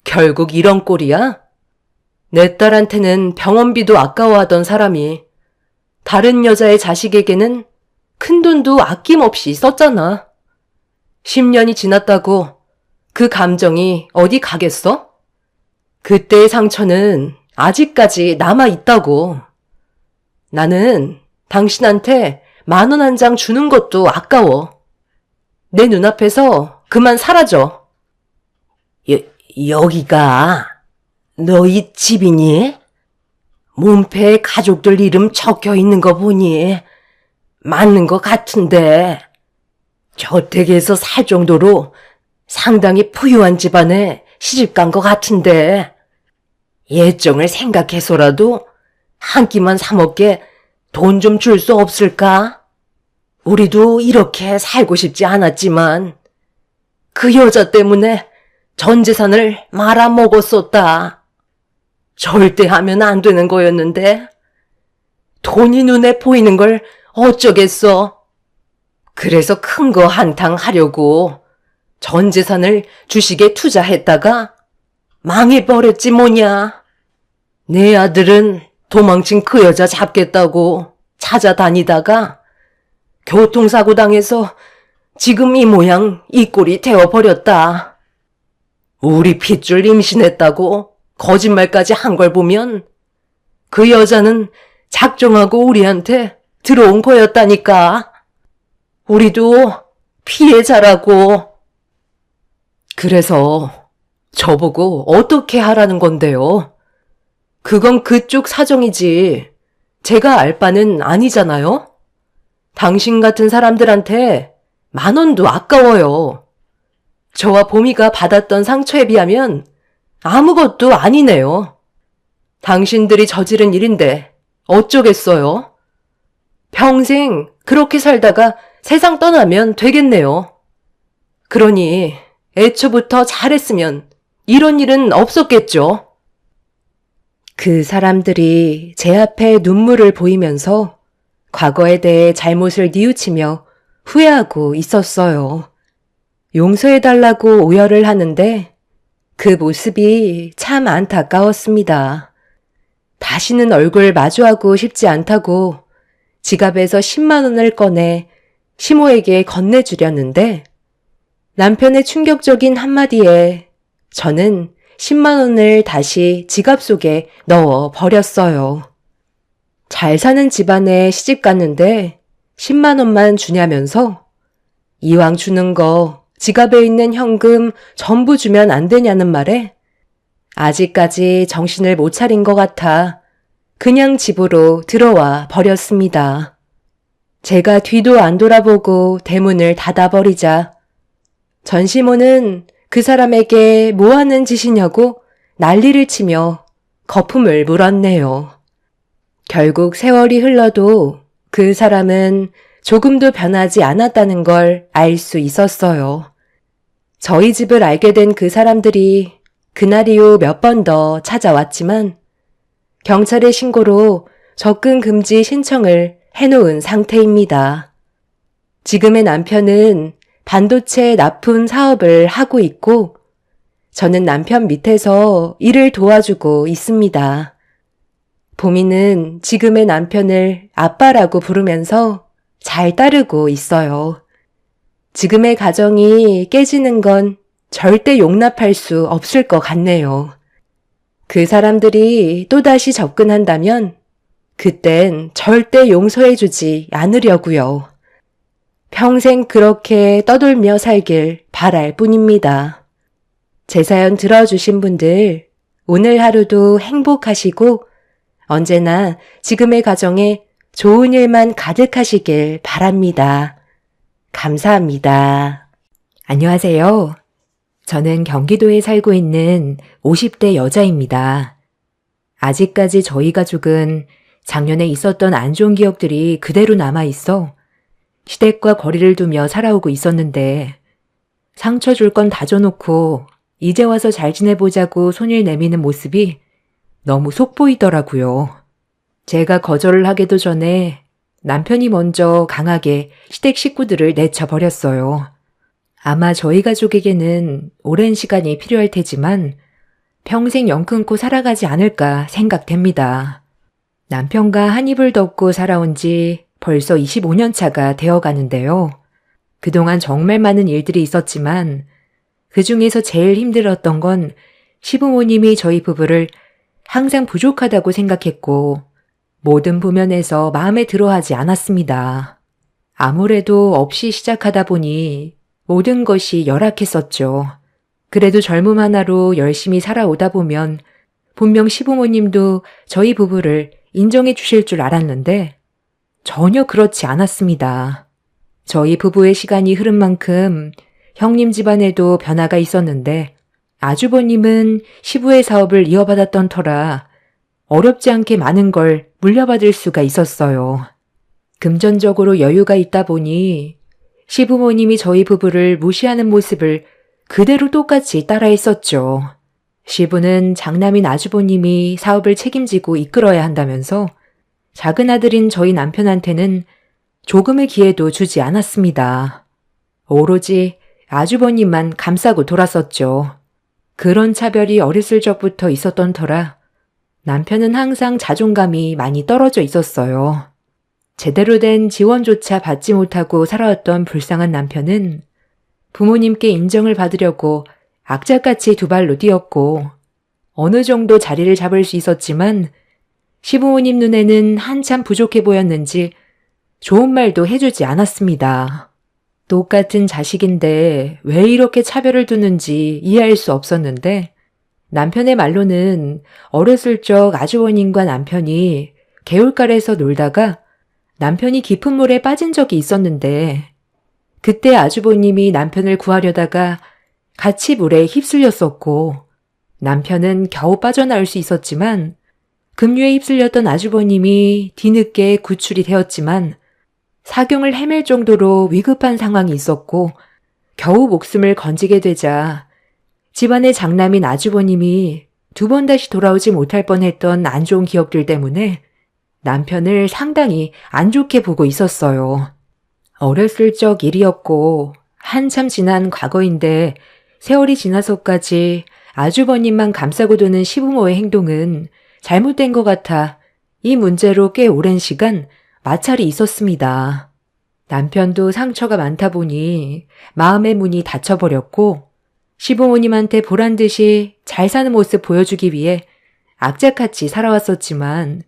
결국 이런 꼴이야? 내 딸한테는 병원비도 아까워하던 사람이 다른 여자의 자식에게는 큰돈도 아낌없이 썼잖아. 10년이 지났다고 그 감정이 어디 가겠어? 그때의 상처는 아직까지 남아있다고. 나는 당신한테 10,000원 한 장 주는 것도 아까워. 내 눈앞에서 그만 사라져. 여기가 너희 집이니? 문패에 가족들 이름 적혀 있는 거 보니 맞는 것 같은데 저택에서 살 정도로 상당히 부유한 집안에 시집간 것 같은데 예정을 생각해서라도 한 끼만 사 먹게 돈 좀 줄 수 없을까? 우리도 이렇게 살고 싶지 않았지만 그 여자 때문에 전 재산을 말아먹었었다. 절대 하면 안 되는 거였는데 돈이 눈에 보이는 걸 어쩌겠어. 그래서 큰 거 한탕 하려고 전 재산을 주식에 투자했다가 망해버렸지 뭐냐. 내 아들은 도망친 그 여자 잡겠다고 찾아다니다가 교통사고 당해서 지금 이 모양 이 꼴이 되어버렸다. 우리 핏줄 임신했다고 거짓말까지 한 걸 보면 그 여자는 작정하고 우리한테 들어온 거였다니까. 우리도 피해자라고. 그래서 저보고 어떻게 하라는 건데요? 그건 그쪽 사정이지 제가 알 바는 아니잖아요? 당신 같은 사람들한테 10,000원도 아까워요. 저와 보미가 받았던 상처에 비하면 아무것도 아니네요. 당신들이 저지른 일인데 어쩌겠어요? 평생 그렇게 살다가 세상 떠나면 되겠네요. 그러니 애초부터 잘했으면 이런 일은 없었겠죠. 그 사람들이 제 앞에 눈물을 보이면서 과거에 대해 잘못을 뉘우치며 후회하고 있었어요. 용서해달라고 오열을 하는데 그 모습이 참 안타까웠습니다. 다시는 얼굴 마주하고 싶지 않다고 지갑에서 10만 원을 꺼내 시모에게 건네주려는데 남편의 충격적인 한마디에 저는 10만 원을 다시 지갑 속에 넣어 버렸어요. 잘 사는 집안에 시집 갔는데 10만 원만 주냐면서 이왕 주는 거 지갑에 있는 현금 전부 주면 안 되냐는 말에 아직까지 정신을 못 차린 것 같아 그냥 집으로 들어와 버렸습니다. 제가 뒤도 안 돌아보고 대문을 닫아버리자 전시모는 그 사람에게 뭐 하는 짓이냐고 난리를 치며 거품을 물었네요. 결국 세월이 흘러도 그 사람은 조금도 변하지 않았다는 걸 알 수 있었어요. 저희 집을 알게 된 그 사람들이 그날 이후 몇 번 더 찾아왔지만 경찰의 신고로 접근 금지 신청을 해놓은 상태입니다. 지금의 남편은 반도체 납품 사업을 하고 있고 저는 남편 밑에서 일을 도와주고 있습니다. 보미는 지금의 남편을 아빠라고 부르면서 잘 따르고 있어요. 지금의 가정이 깨지는 건 절대 용납할 수 없을 것 같네요. 그 사람들이 또다시 접근한다면 그땐 절대 용서해주지 않으려고요. 평생 그렇게 떠돌며 살길 바랄 뿐입니다. 제 사연 들어주신 분들, 오늘 하루도 행복하시고 언제나 지금의 가정에 좋은 일만 가득하시길 바랍니다. 감사합니다. 안녕하세요. 저는 경기도에 살고 있는 50대 여자입니다. 아직까지 저희 가족은 작년에 있었던 안 좋은 기억들이 그대로 남아있어 시댁과 거리를 두며 살아오고 있었는데 상처 줄 건 다져놓고 이제 와서 잘 지내보자고 손을 내미는 모습이 너무 속보이더라고요. 제가 거절을 하기도 전에 남편이 먼저 강하게 시댁 식구들을 내쳐버렸어요. 아마 저희 가족에게는 오랜 시간이 필요할 테지만 평생 연 끊고 살아가지 않을까 생각됩니다. 남편과 한 입을 덮고 살아온 지 벌써 25년 차가 되어 가는데요. 그동안 정말 많은 일들이 있었지만 그 중에서 제일 힘들었던 건 시부모님이 저희 부부를 항상 부족하다고 생각했고 모든 부면에서 마음에 들어하지 않았습니다. 아무래도 없이 시작하다 보니 모든 것이 열악했었죠. 그래도 젊음 하나로 열심히 살아오다 보면 분명 시부모님도 저희 부부를 인정해 주실 줄 알았는데 전혀 그렇지 않았습니다. 저희 부부의 시간이 흐른 만큼 형님 집안에도 변화가 있었는데 아주버님은 시부의 사업을 이어받았던 터라 어렵지 않게 많은 걸 물려받을 수가 있었어요. 금전적으로 여유가 있다 보니 시부모님이 저희 부부를 무시하는 모습을 그대로 똑같이 따라했었죠. 시부는 장남인 아주버님이 사업을 책임지고 이끌어야 한다면서 작은 아들인 저희 남편한테는 조금의 기회도 주지 않았습니다. 오로지 아주버님만 감싸고 돌았었죠. 그런 차별이 어렸을 적부터 있었던 터라 남편은 항상 자존감이 많이 떨어져 있었어요. 제대로 된 지원조차 받지 못하고 살아왔던 불쌍한 남편은 부모님께 인정을 받으려고 악착같이 두 발로 뛰었고 어느 정도 자리를 잡을 수 있었지만 시부모님 눈에는 한참 부족해 보였는지 좋은 말도 해주지 않았습니다. 똑같은 자식인데 왜 이렇게 차별을 두는지 이해할 수 없었는데 남편의 말로는 어렸을 적 아주버님과 남편이 개울가에서 놀다가 남편이 깊은 물에 빠진 적이 있었는데 그때 아주버님이 남편을 구하려다가 같이 물에 휩쓸렸었고 남편은 겨우 빠져나올 수 있었지만 급류에 휩쓸렸던 아주버님이 뒤늦게 구출이 되었지만 사경을 헤맬 정도로 위급한 상황이 있었고 겨우 목숨을 건지게 되자 집안의 장남인 아주버님이 두 번 다시 돌아오지 못할 뻔했던 안 좋은 기억들 때문에 남편을 상당히 안 좋게 보고 있었어요. 어렸을 적 일이었고 한참 지난 과거인데 세월이 지나서까지 아주버님만 감싸고 두는 시부모의 행동은 잘못된 것 같아 이 문제로 꽤 오랜 시간 마찰이 있었습니다. 남편도 상처가 많다 보니 마음의 문이 닫혀버렸고 시부모님한테 보란듯이 잘 사는 모습 보여주기 위해 악착같이 살아왔었지만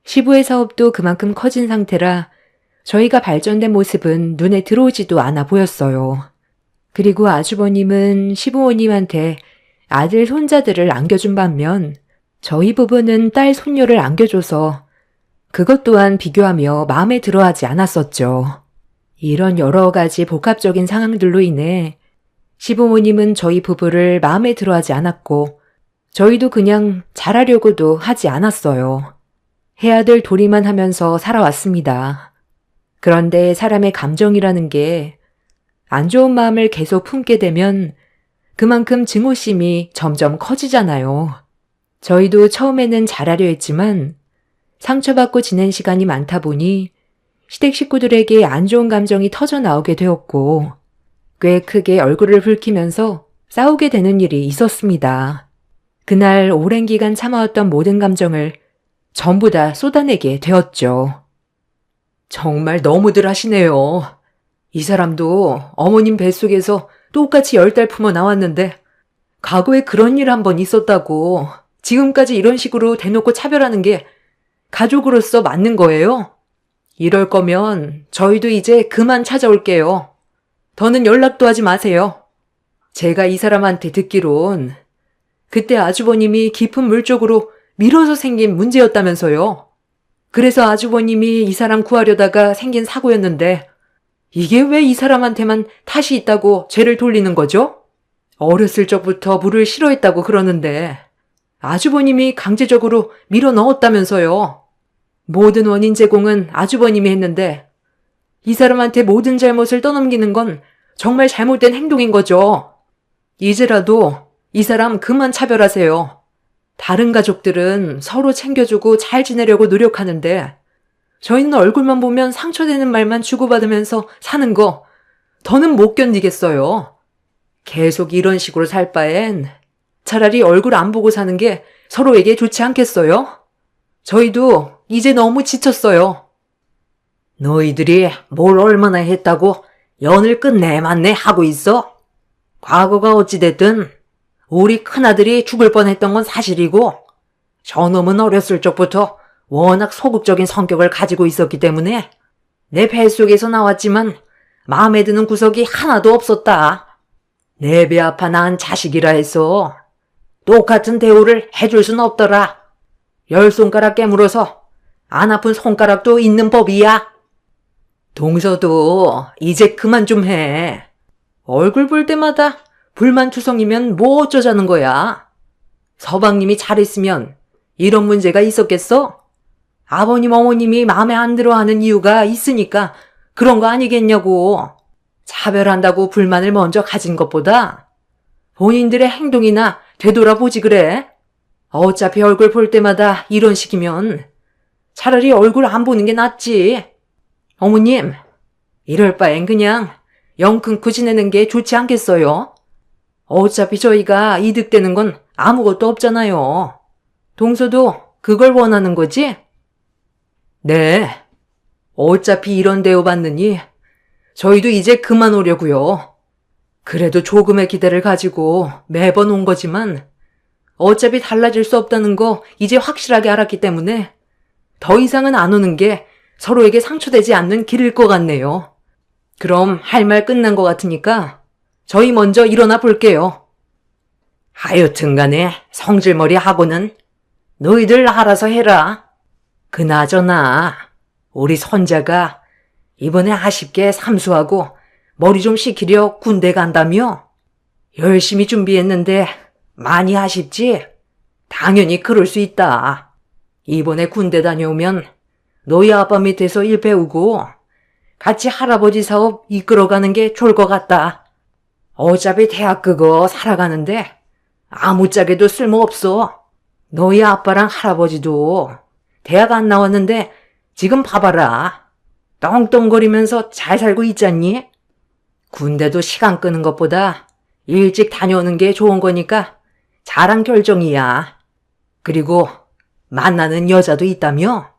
시부의 사업도 그만큼 커진 상태라 저희가 발전된 모습은 눈에 들어오지도 않아 보였어요. 그리고 아주버님은 시부모님한테 아들, 손자들을 안겨준 반면 저희 부부는 딸, 손녀를 안겨줘서 그것 또한 비교하며 마음에 들어하지 않았었죠. 이런 여러 가지 복합적인 상황들로 인해 시부모님은 저희 부부를 마음에 들어하지 않았고 저희도 그냥 잘하려고도 하지 않았어요. 해야 될 도리만 하면서 살아왔습니다. 그런데 사람의 감정이라는 게 안 좋은 마음을 계속 품게 되면 그만큼 증오심이 점점 커지잖아요. 저희도 처음에는 잘하려 했지만 상처받고 지낸 시간이 많다 보니 시댁 식구들에게 안 좋은 감정이 터져 나오게 되었고 꽤 크게 얼굴을 붉히면서 싸우게 되는 일이 있었습니다. 그날 오랜 기간 참아왔던 모든 감정을 전부 다 쏟아내게 되었죠. 정말 너무들 하시네요. 이 사람도 어머님 뱃속에서 똑같이 10달 품어 나왔는데 과거에 그런 일 한 번 있었다고 지금까지 이런 식으로 대놓고 차별하는 게 가족으로서 맞는 거예요? 이럴 거면 저희도 이제 그만 찾아올게요. 더는 연락도 하지 마세요. 제가 이 사람한테 듣기론 그때 아주버님이 깊은 물 쪽으로 밀어서 생긴 문제였다면서요. 그래서 아주버님이 이 사람 구하려다가 생긴 사고였는데 이게 왜 이 사람한테만 탓이 있다고 죄를 돌리는 거죠? 어렸을 적부터 물을 싫어했다고 그러는데 아주버님이 강제적으로 밀어 넣었다면서요. 모든 원인 제공은 아주버님이 했는데 이 사람한테 모든 잘못을 떠넘기는 건 정말 잘못된 행동인 거죠. 이제라도 이 사람 그만 차별하세요. 다른 가족들은 서로 챙겨주고 잘 지내려고 노력하는데 저희는 얼굴만 보면 상처되는 말만 주고받으면서 사는 거 더는 못 견디겠어요. 계속 이런 식으로 살 바엔 차라리 얼굴 안 보고 사는 게 서로에게 좋지 않겠어요? 저희도 이제 너무 지쳤어요. 너희들이 뭘 얼마나 했다고 연을 끝내만내 하고 있어? 과거가 어찌됐든 우리 큰아들이 죽을 뻔했던 건 사실이고 저놈은 어렸을 적부터 워낙 소극적인 성격을 가지고 있었기 때문에 내 뱃속에서 나왔지만 마음에 드는 구석이 하나도 없었다. 내 배 아파 낳은 자식이라 해서 똑같은 대우를 해줄 순 없더라. 10손가락 깨물어서 안 아픈 손가락도 있는 법이야. 동서도 이제 그만 좀 해. 얼굴 볼 때마다 불만투성이면 뭐 어쩌자는 거야. 서방님이 잘했으면 이런 문제가 있었겠어? 아버님 어머님이 마음에 안 들어 하는 이유가 있으니까 그런 거 아니겠냐고. 차별한다고 불만을 먼저 가진 것보다 본인들의 행동이나 되돌아보지 그래. 어차피 얼굴 볼 때마다 이런 식이면 차라리 얼굴 안 보는 게 낫지. 어머님, 이럴 바엔 그냥 영 끊고 지내는 게 좋지 않겠어요? 어차피 저희가 이득되는 건 아무것도 없잖아요. 동서도 그걸 원하는 거지? 네. 어차피 이런 대우 받느니 저희도 이제 그만 오려고요. 그래도 조금의 기대를 가지고 매번 온 거지만 어차피 달라질 수 없다는 거 이제 확실하게 알았기 때문에 더 이상은 안 오는 게 서로에게 상처되지 않는 길일 것 같네요. 그럼 할 말 끝난 것 같으니까 저희 먼저 일어나 볼게요. 하여튼 간에 성질머리 하고는 너희들 알아서 해라. 그나저나 우리 손자가 이번에 아쉽게 삼수하고 머리 좀 식히려 군대 간다며? 열심히 준비했는데 많이 아쉽지? 당연히 그럴 수 있다. 이번에 군대 다녀오면 너희 아빠 밑에서 일 배우고 같이 할아버지 사업 이끌어가는 게 좋을 것 같다. 어차피 대학 그거 살아가는데 아무짝에도 쓸모없어. 너희 아빠랑 할아버지도 대학 안 나왔는데 지금 봐봐라. 떵떵거리면서 잘 살고 있잖니? 군대도 시간 끄는 것보다 일찍 다녀오는 게 좋은 거니까 잘한 결정이야. 그리고 만나는 여자도 있다며?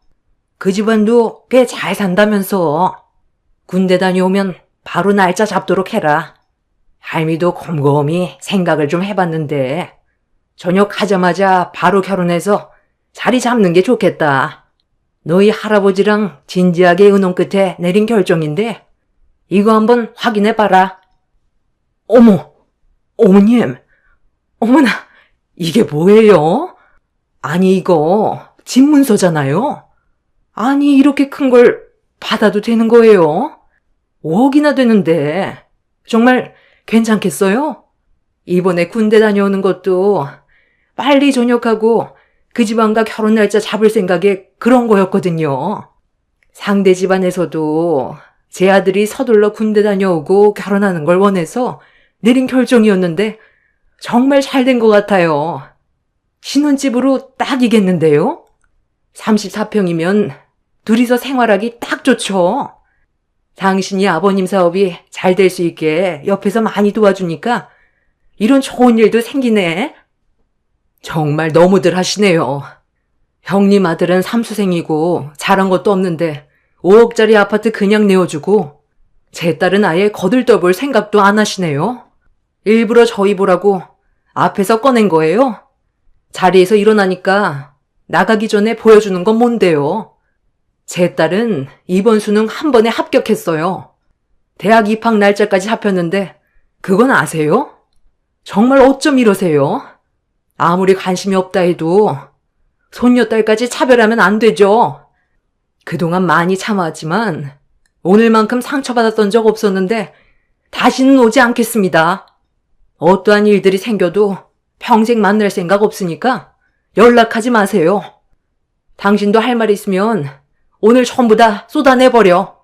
그 집안도 꽤 잘 산다면서. 군대 다녀오면 바로 날짜 잡도록 해라. 할미도 곰곰이 생각을 좀 해봤는데 전역하자마자 바로 결혼해서 자리 잡는 게 좋겠다. 너희 할아버지랑 진지하게 의논 끝에 내린 결정인데 이거 한번 확인해봐라. 어머, 어머님, 어머나, 이게 뭐예요? 아니 이거 집문서잖아요. 아니 이렇게 큰 걸 받아도 되는 거예요? 5억이나 되는데 정말 괜찮겠어요? 이번에 군대 다녀오는 것도 빨리 전역하고 그 집안과 결혼 날짜 잡을 생각에 그런 거였거든요. 상대 집안에서도 제 아들이 서둘러 군대 다녀오고 결혼하는 걸 원해서 내린 결정이었는데 정말 잘 된 것 같아요. 신혼집으로 딱이겠는데요? 34평이면 둘이서 생활하기 딱 좋죠. 당신이 아버님 사업이 잘 될 수 있게 옆에서 많이 도와주니까 이런 좋은 일도 생기네. 정말 너무들 하시네요. 형님 아들은 삼수생이고 잘한 것도 없는데 5억짜리 아파트 그냥 내어주고 제 딸은 아예 거들떠볼 생각도 안 하시네요. 일부러 저희 보라고 앞에서 꺼낸 거예요. 자리에서 일어나니까 나가기 전에 보여주는 건 뭔데요? 제 딸은 이번 수능 한 번에 합격했어요. 대학 입학 날짜까지 잡혔는데 그건 아세요? 정말 어쩜 이러세요? 아무리 관심이 없다 해도 손녀딸까지 차별하면 안 되죠. 그동안 많이 참아왔지만 오늘만큼 상처받았던 적 없었는데 다시는 오지 않겠습니다. 어떠한 일들이 생겨도 평생 만날 생각 없으니까 연락하지 마세요. 당신도 할 말 있으면 오늘 전부 다 쏟아내버려.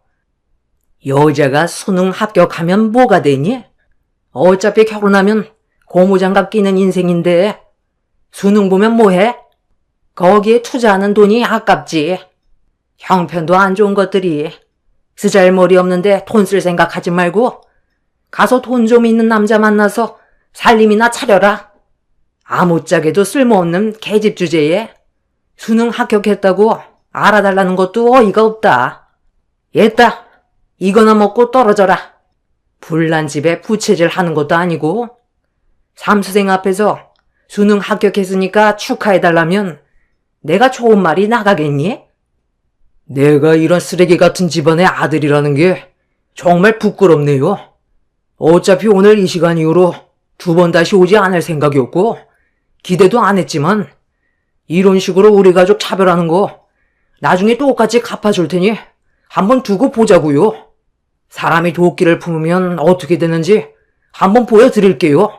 여자가 수능 합격하면 뭐가 되니? 어차피 결혼하면 고무장갑 끼는 인생인데 수능 보면 뭐해? 거기에 투자하는 돈이 아깝지. 형편도 안 좋은 것들이 쓰잘머리 없는데 돈 쓸 생각하지 말고 가서 돈 좀 있는 남자 만나서 살림이나 차려라. 아무짝에도 쓸모없는 계집 주제에 수능 합격했다고 알아달라는 것도 어이가 없다. 얘따, 이거나 먹고 떨어져라. 불난 집에 부채질 하는 것도 아니고 삼수생 앞에서 수능 합격했으니까 축하해달라면 내가 좋은 말이 나가겠니? 내가 이런 쓰레기 같은 집안의 아들이라는 게 정말 부끄럽네요. 어차피 오늘 이 시간 이후로 2번 다시 오지 않을 생각이었고 기대도 안 했지만 이런 식으로 우리 가족 차별하는 거 나중에 똑같이 갚아줄 테니 한번 두고 보자고요. 사람이 도끼를 품으면 어떻게 되는지 한번 보여드릴게요.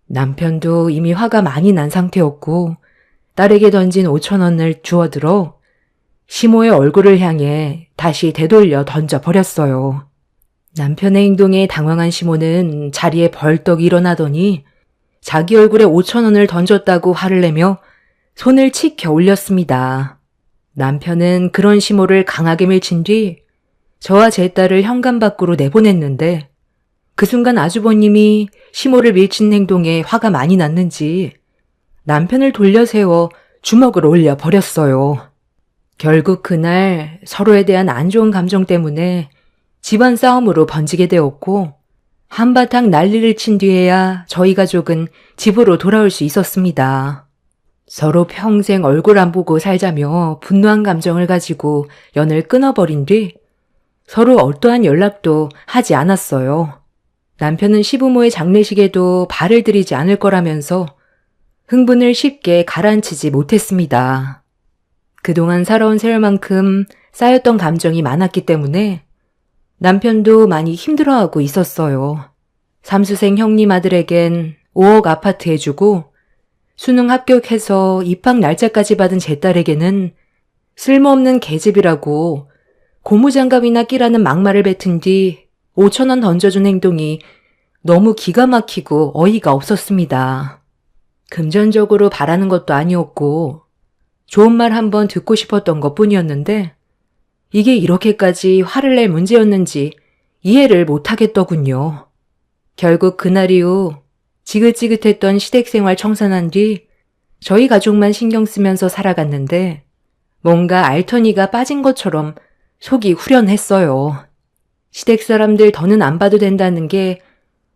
남편도 이미 화가 많이 난 상태였고 딸에게 던진 5,000원을 주워들어 시모의 얼굴을 향해 다시 되돌려 던져버렸어요. 남편의 행동에 당황한 시모는 자리에 벌떡 일어나더니 자기 얼굴에 5,000원을 던졌다고 화를 내며 손을 치켜 올렸습니다. 남편은 그런 시모를 강하게 밀친 뒤 저와 제 딸을 현관 밖으로 내보냈는데 그 순간 아주버님이 시모를 밀친 행동에 화가 많이 났는지 남편을 돌려세워 주먹을 올려 버렸어요. 결국 그날 서로에 대한 안 좋은 감정 때문에 집안 싸움으로 번지게 되었고 한바탕 난리를 친 뒤에야 저희 가족은 집으로 돌아올 수 있었습니다. 서로 평생 얼굴 안 보고 살자며 분노한 감정을 가지고 연을 끊어버린 뒤 서로 어떠한 연락도 하지 않았어요. 남편은 시부모의 장례식에도 발을 들이지 않을 거라면서 흥분을 쉽게 가라앉히지 못했습니다. 그동안 살아온 세월만큼 쌓였던 감정이 많았기 때문에 남편도 많이 힘들어하고 있었어요. 삼수생 형님 아들에겐 5억 아파트 해주고 수능 합격해서 입학 날짜까지 받은 제 딸에게는 쓸모없는 계집이라고 고무장갑이나 끼라는 막말을 뱉은 뒤 5,000원 던져준 행동이 너무 기가 막히고 어이가 없었습니다. 금전적으로 바라는 것도 아니었고 좋은 말 한번 듣고 싶었던 것뿐이었는데 이게 이렇게까지 화를 낼 문제였는지 이해를 못하겠더군요. 결국 그날 이후 지긋지긋했던 시댁생활 청산한 뒤 저희 가족만 신경 쓰면서 살아갔는데 뭔가 알터니가 빠진 것처럼 속이 후련했어요. 시댁 사람들 더는 안 봐도 된다는 게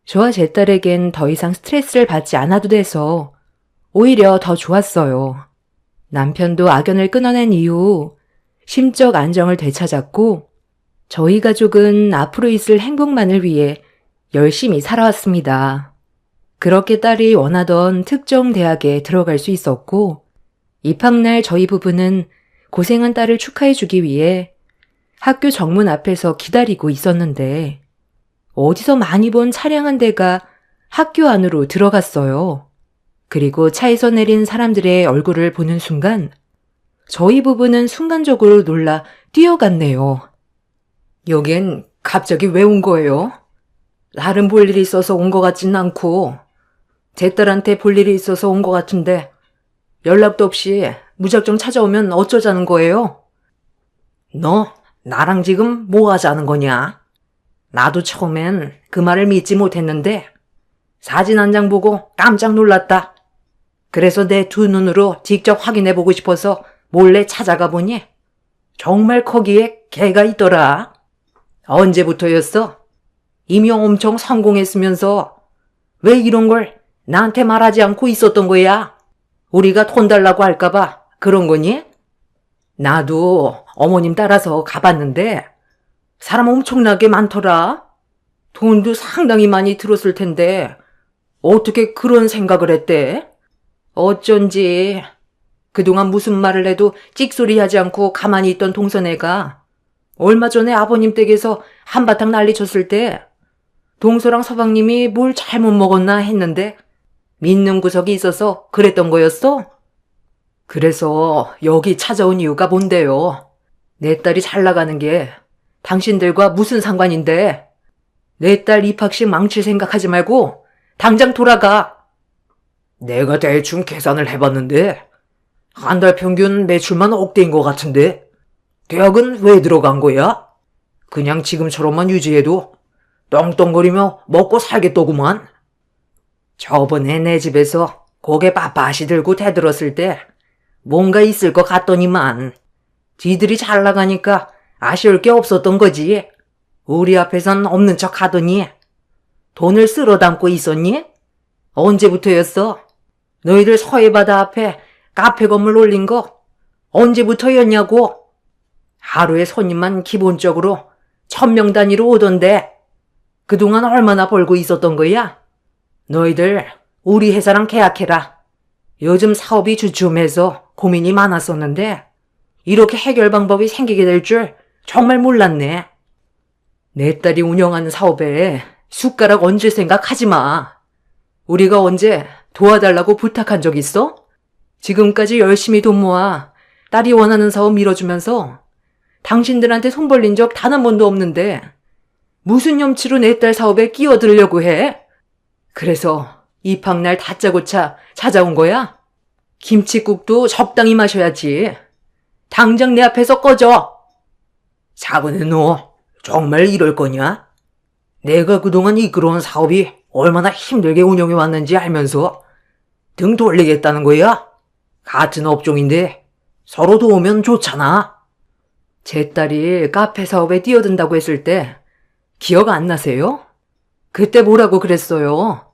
저와 제 딸에겐 더 이상 스트레스를 받지 않아도 돼서 오히려 더 좋았어요. 남편도 악연을 끊어낸 이후 심적 안정을 되찾았고 저희 가족은 앞으로 있을 행복만을 위해 열심히 살아왔습니다. 그렇게 딸이 원하던 특정 대학에 들어갈 수 있었고 입학날 저희 부부는 고생한 딸을 축하해주기 위해 학교 정문 앞에서 기다리고 있었는데 어디서 많이 본 차량 한 대가 학교 안으로 들어갔어요. 그리고 차에서 내린 사람들의 얼굴을 보는 순간 저희 부부는 순간적으로 놀라 뛰어갔네요. 여긴 갑자기 왜 온 거예요? 다른 볼 일이 있어서 온 것 같지는 않고 제 딸한테 볼 일이 있어서 온 것 같은데 연락도 없이 무작정 찾아오면 어쩌자는 거예요? 너 나랑 지금 뭐 하자는 거냐? 나도 처음엔 그 말을 믿지 못했는데 사진 한 장 보고 깜짝 놀랐다. 그래서 내 두 눈으로 직접 확인해보고 싶어서 몰래 찾아가 보니 정말 거기에 개가 있더라. 언제부터였어? 이미 엄청 성공했으면서 왜 이런 걸 나한테 말하지 않고 있었던 거야? 우리가 돈 달라고 할까봐 그런 거니? 나도 어머님 따라서 가봤는데 사람 엄청나게 많더라. 돈도 상당히 많이 들었을 텐데 어떻게 그런 생각을 했대? 어쩐지 그동안 무슨 말을 해도 찍소리 하지 않고 가만히 있던 동서네가 얼마 전에 아버님 댁에서 한바탕 난리 쳤을 때 동서랑 서방님이 뭘 잘못 먹었나 했는데 믿는 구석이 있어서 그랬던 거였어? 그래서 여기 찾아온 이유가 뭔데요? 내 딸이 잘 나가는 게 당신들과 무슨 상관인데? 내 딸 입학식 망칠 생각하지 말고 당장 돌아가. 내가 대충 계산을 해봤는데 한 달 평균 매출만 억대인 것 같은데 대학은 왜 들어간 거야? 그냥 지금처럼만 유지해도 떵떵거리며 먹고 살겠더구만. 저번에 내 집에서 고개 빳빳이 들고 대들었을 때 뭔가 있을 것 같더니만 지들이 잘 나가니까 아쉬울 게 없었던 거지. 우리 앞에선 없는 척 하더니 돈을 쓸어 담고 있었니? 언제부터였어? 너희들 서해바다 앞에 카페 건물 올린 거 언제부터였냐고? 하루에 손님만 기본적으로 1000명 단위로 오던데 그동안 얼마나 벌고 있었던 거야? 너희들 우리 회사랑 계약해라. 요즘 사업이 주춤해서 고민이 많았었는데 이렇게 해결 방법이 생기게 될 줄 정말 몰랐네. 내 딸이 운영하는 사업에 숟가락 얹을 생각 하지 마. 우리가 언제 도와달라고 부탁한 적 있어? 지금까지 열심히 돈 모아 딸이 원하는 사업 밀어주면서 당신들한테 손 벌린 적 단 한 번도 없는데 무슨 염치로 내 딸 사업에 끼어들려고 해? 그래서 입학날 다짜고짜 찾아온 거야? 김칫국도 적당히 마셔야지. 당장 내 앞에서 꺼져. 작은애 너 정말 이럴 거냐? 내가 그동안 이끌어온 사업이 얼마나 힘들게 운영해 왔는지 알면서 등 돌리겠다는 거야? 같은 업종인데 서로 도우면 좋잖아. 제 딸이 카페 사업에 뛰어든다고 했을 때 기억 안 나세요? 그때 뭐라고 그랬어요?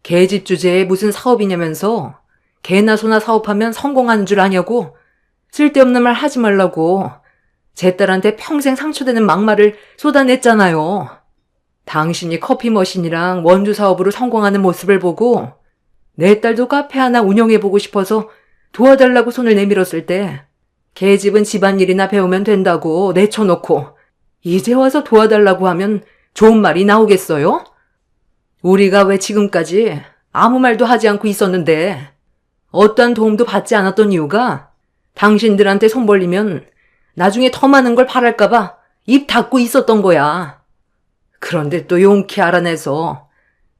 개집 주제에 무슨 사업이냐면서 개나 소나 사업하면 성공하는 줄 아냐고 쓸데없는 말 하지 말라고 제 딸한테 평생 상처되는 막말을 쏟아냈잖아요. 당신이 커피 머신이랑 원두 사업으로 성공하는 모습을 보고 내 딸도 카페 하나 운영해보고 싶어서 도와달라고 손을 내밀었을 때 개집은 집안일이나 배우면 된다고 내쳐놓고 이제 와서 도와달라고 하면 좋은 말이 나오겠어요? 우리가 왜 지금까지 아무 말도 하지 않고 있었는데 어떠한 도움도 받지 않았던 이유가 당신들한테 손 벌리면 나중에 더 많은 걸 바랄까봐 입 닫고 있었던 거야. 그런데 또 용케 알아내서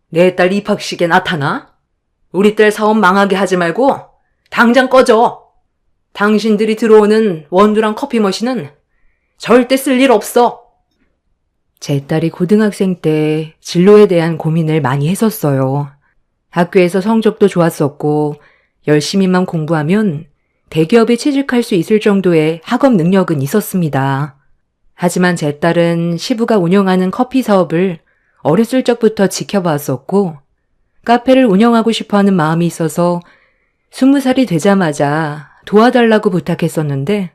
내 딸 입학식에 나타나? 우리 딸 사업 망하게 하지 말고 당장 꺼져. 당신들이 들어오는 원두랑 커피 머신은 절대 쓸 일 없어. 제 딸이 고등학생 때 진로에 대한 고민을 많이 했었어요. 학교에서 성적도 좋았었고 열심히만 공부하면 대기업에 취직할 수 있을 정도의 학업 능력은 있었습니다. 하지만 제 딸은 시부가 운영하는 커피 사업을 어렸을 적부터 지켜봤었고 카페를 운영하고 싶어하는 마음이 있어서 20살이 되자마자 도와달라고 부탁했었는데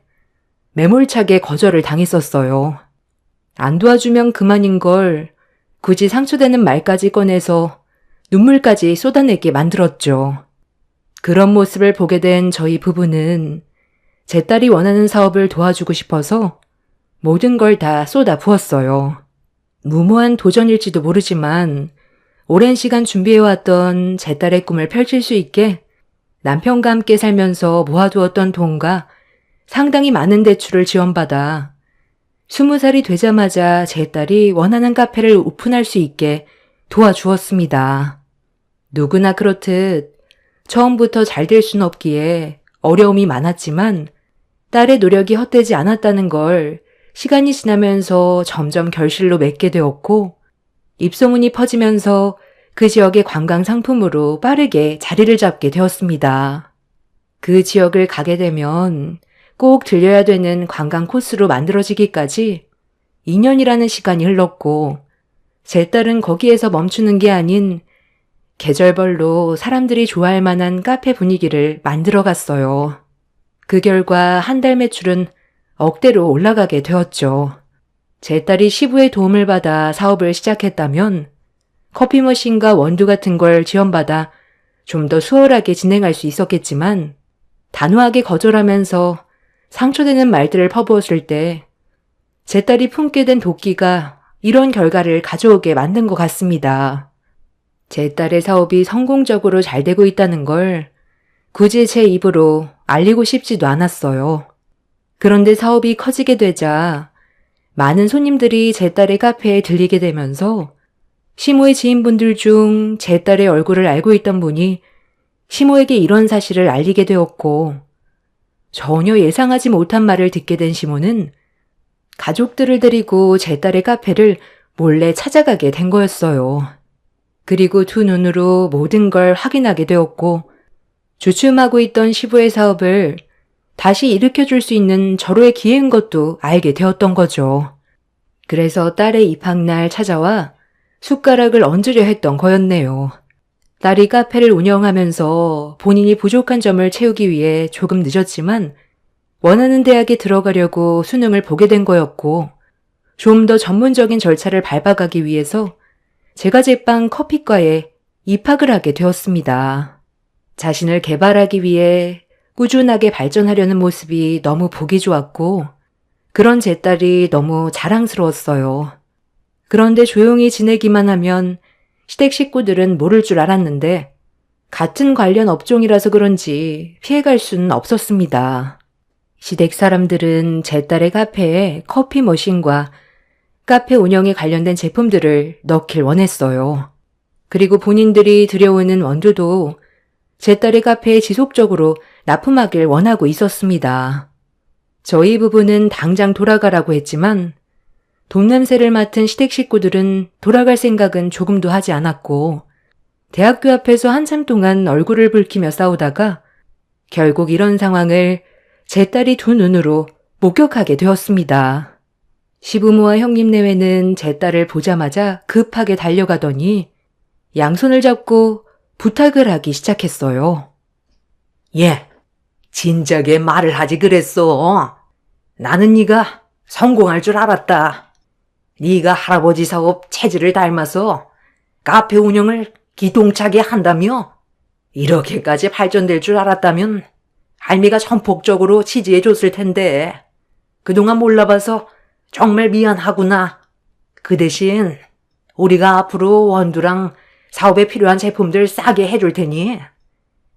매몰차게 거절을 당했었어요. 안 도와주면 그만인 걸 굳이 상처되는 말까지 꺼내서 눈물까지 쏟아내게 만들었죠. 그런 모습을 보게 된 저희 부부는 제 딸이 원하는 사업을 도와주고 싶어서 모든 걸 다 쏟아 부었어요. 무모한 도전일지도 모르지만 오랜 시간 준비해왔던 제 딸의 꿈을 펼칠 수 있게 남편과 함께 살면서 모아두었던 돈과 상당히 많은 대출을 지원받아 20살이 되자마자 제 딸이 원하는 카페를 오픈할 수 있게 도와주었습니다. 누구나 그렇듯 처음부터 잘 될 순 없기에 어려움이 많았지만 딸의 노력이 헛되지 않았다는 걸 시간이 지나면서 점점 결실로 맺게 되었고 입소문이 퍼지면서 그 지역의 관광 상품으로 빠르게 자리를 잡게 되었습니다. 그 지역을 가게 되면 꼭 들려야 되는 관광 코스로 만들어지기까지 2년이라는 시간이 흘렀고 제 딸은 거기에서 멈추는 게 아닌 계절별로 사람들이 좋아할 만한 카페 분위기를 만들어갔어요. 그 결과 한 달 매출은 억대로 올라가게 되었죠. 제 딸이 시부의 도움을 받아 사업을 시작했다면 커피 머신과 원두 같은 걸 지원받아 좀 더 수월하게 진행할 수 있었겠지만 단호하게 거절하면서 상처되는 말들을 퍼부었을 때 제 딸이 품게 된 도끼가 이런 결과를 가져오게 만든 것 같습니다. 제 딸의 사업이 성공적으로 잘 되고 있다는 걸 굳이 제 입으로 알리고 싶지도 않았어요. 그런데 사업이 커지게 되자 많은 손님들이 제 딸의 카페에 들리게 되면서 시모의 지인분들 중 제 딸의 얼굴을 알고 있던 분이 시모에게 이런 사실을 알리게 되었고 전혀 예상하지 못한 말을 듣게 된 시모는 가족들을 데리고 제 딸의 카페를 몰래 찾아가게 된 거였어요. 그리고 두 눈으로 모든 걸 확인하게 되었고 주춤하고 있던 시부의 사업을 다시 일으켜줄 수 있는 절호의 기회인 것도 알게 되었던 거죠. 그래서 딸의 입학날 찾아와 숟가락을 얹으려 했던 거였네요. 딸이 카페를 운영하면서 본인이 부족한 점을 채우기 위해 조금 늦었지만 원하는 대학에 들어가려고 수능을 보게 된 거였고 좀 더 전문적인 절차를 밟아가기 위해서 제가 제빵 커피과에 입학을 하게 되었습니다. 자신을 개발하기 위해 꾸준하게 발전하려는 모습이 너무 보기 좋았고 그런 제 딸이 너무 자랑스러웠어요. 그런데 조용히 지내기만 하면 시댁 식구들은 모를 줄 알았는데 같은 관련 업종이라서 그런지 피해갈 수는 없었습니다. 시댁 사람들은 제 딸의 카페에 커피 머신과 카페 운영에 관련된 제품들을 넣길 원했어요. 그리고 본인들이 들여오는 원두도 제 딸의 카페에 지속적으로 납품하길 원하고 있었습니다. 저희 부부는 당장 돌아가라고 했지만 돈 냄새를 맡은 시댁 식구들은 돌아갈 생각은 조금도 하지 않았고 대학교 앞에서 한참 동안 얼굴을 붉히며 싸우다가 결국 이런 상황을 제 딸이 두 눈으로 목격하게 되었습니다. 시부모와 형님 내외는 제 딸을 보자마자 급하게 달려가더니 양손을 잡고 부탁을 하기 시작했어요. 예, 진작에 말을 하지 그랬어. 나는 네가 성공할 줄 알았다. 네가 할아버지 사업 체질을 닮아서 카페 운영을 기똥차게 한다며 이렇게까지 발전될 줄 알았다면 할미가 전폭적으로 지지해줬을 텐데 그동안 몰라봐서 정말 미안하구나. 그 대신 우리가 앞으로 원두랑 사업에 필요한 제품들 싸게 해줄 테니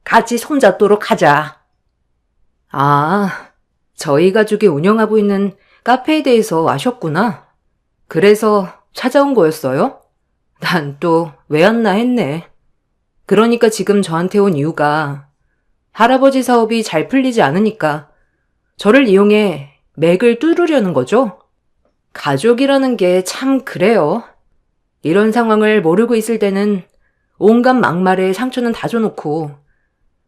같이 손잡도록 하자. 아, 저희 가족이 운영하고 있는 카페에 대해서 아셨구나. 그래서 찾아온 거였어요? 난 또 왜 왔나 했네. 그러니까 지금 저한테 온 이유가 할아버지 사업이 잘 풀리지 않으니까 저를 이용해 맥을 뚫으려는 거죠? 가족이라는 게 참 그래요. 이런 상황을 모르고 있을 때는 온갖 막말에 상처는 다 줘놓고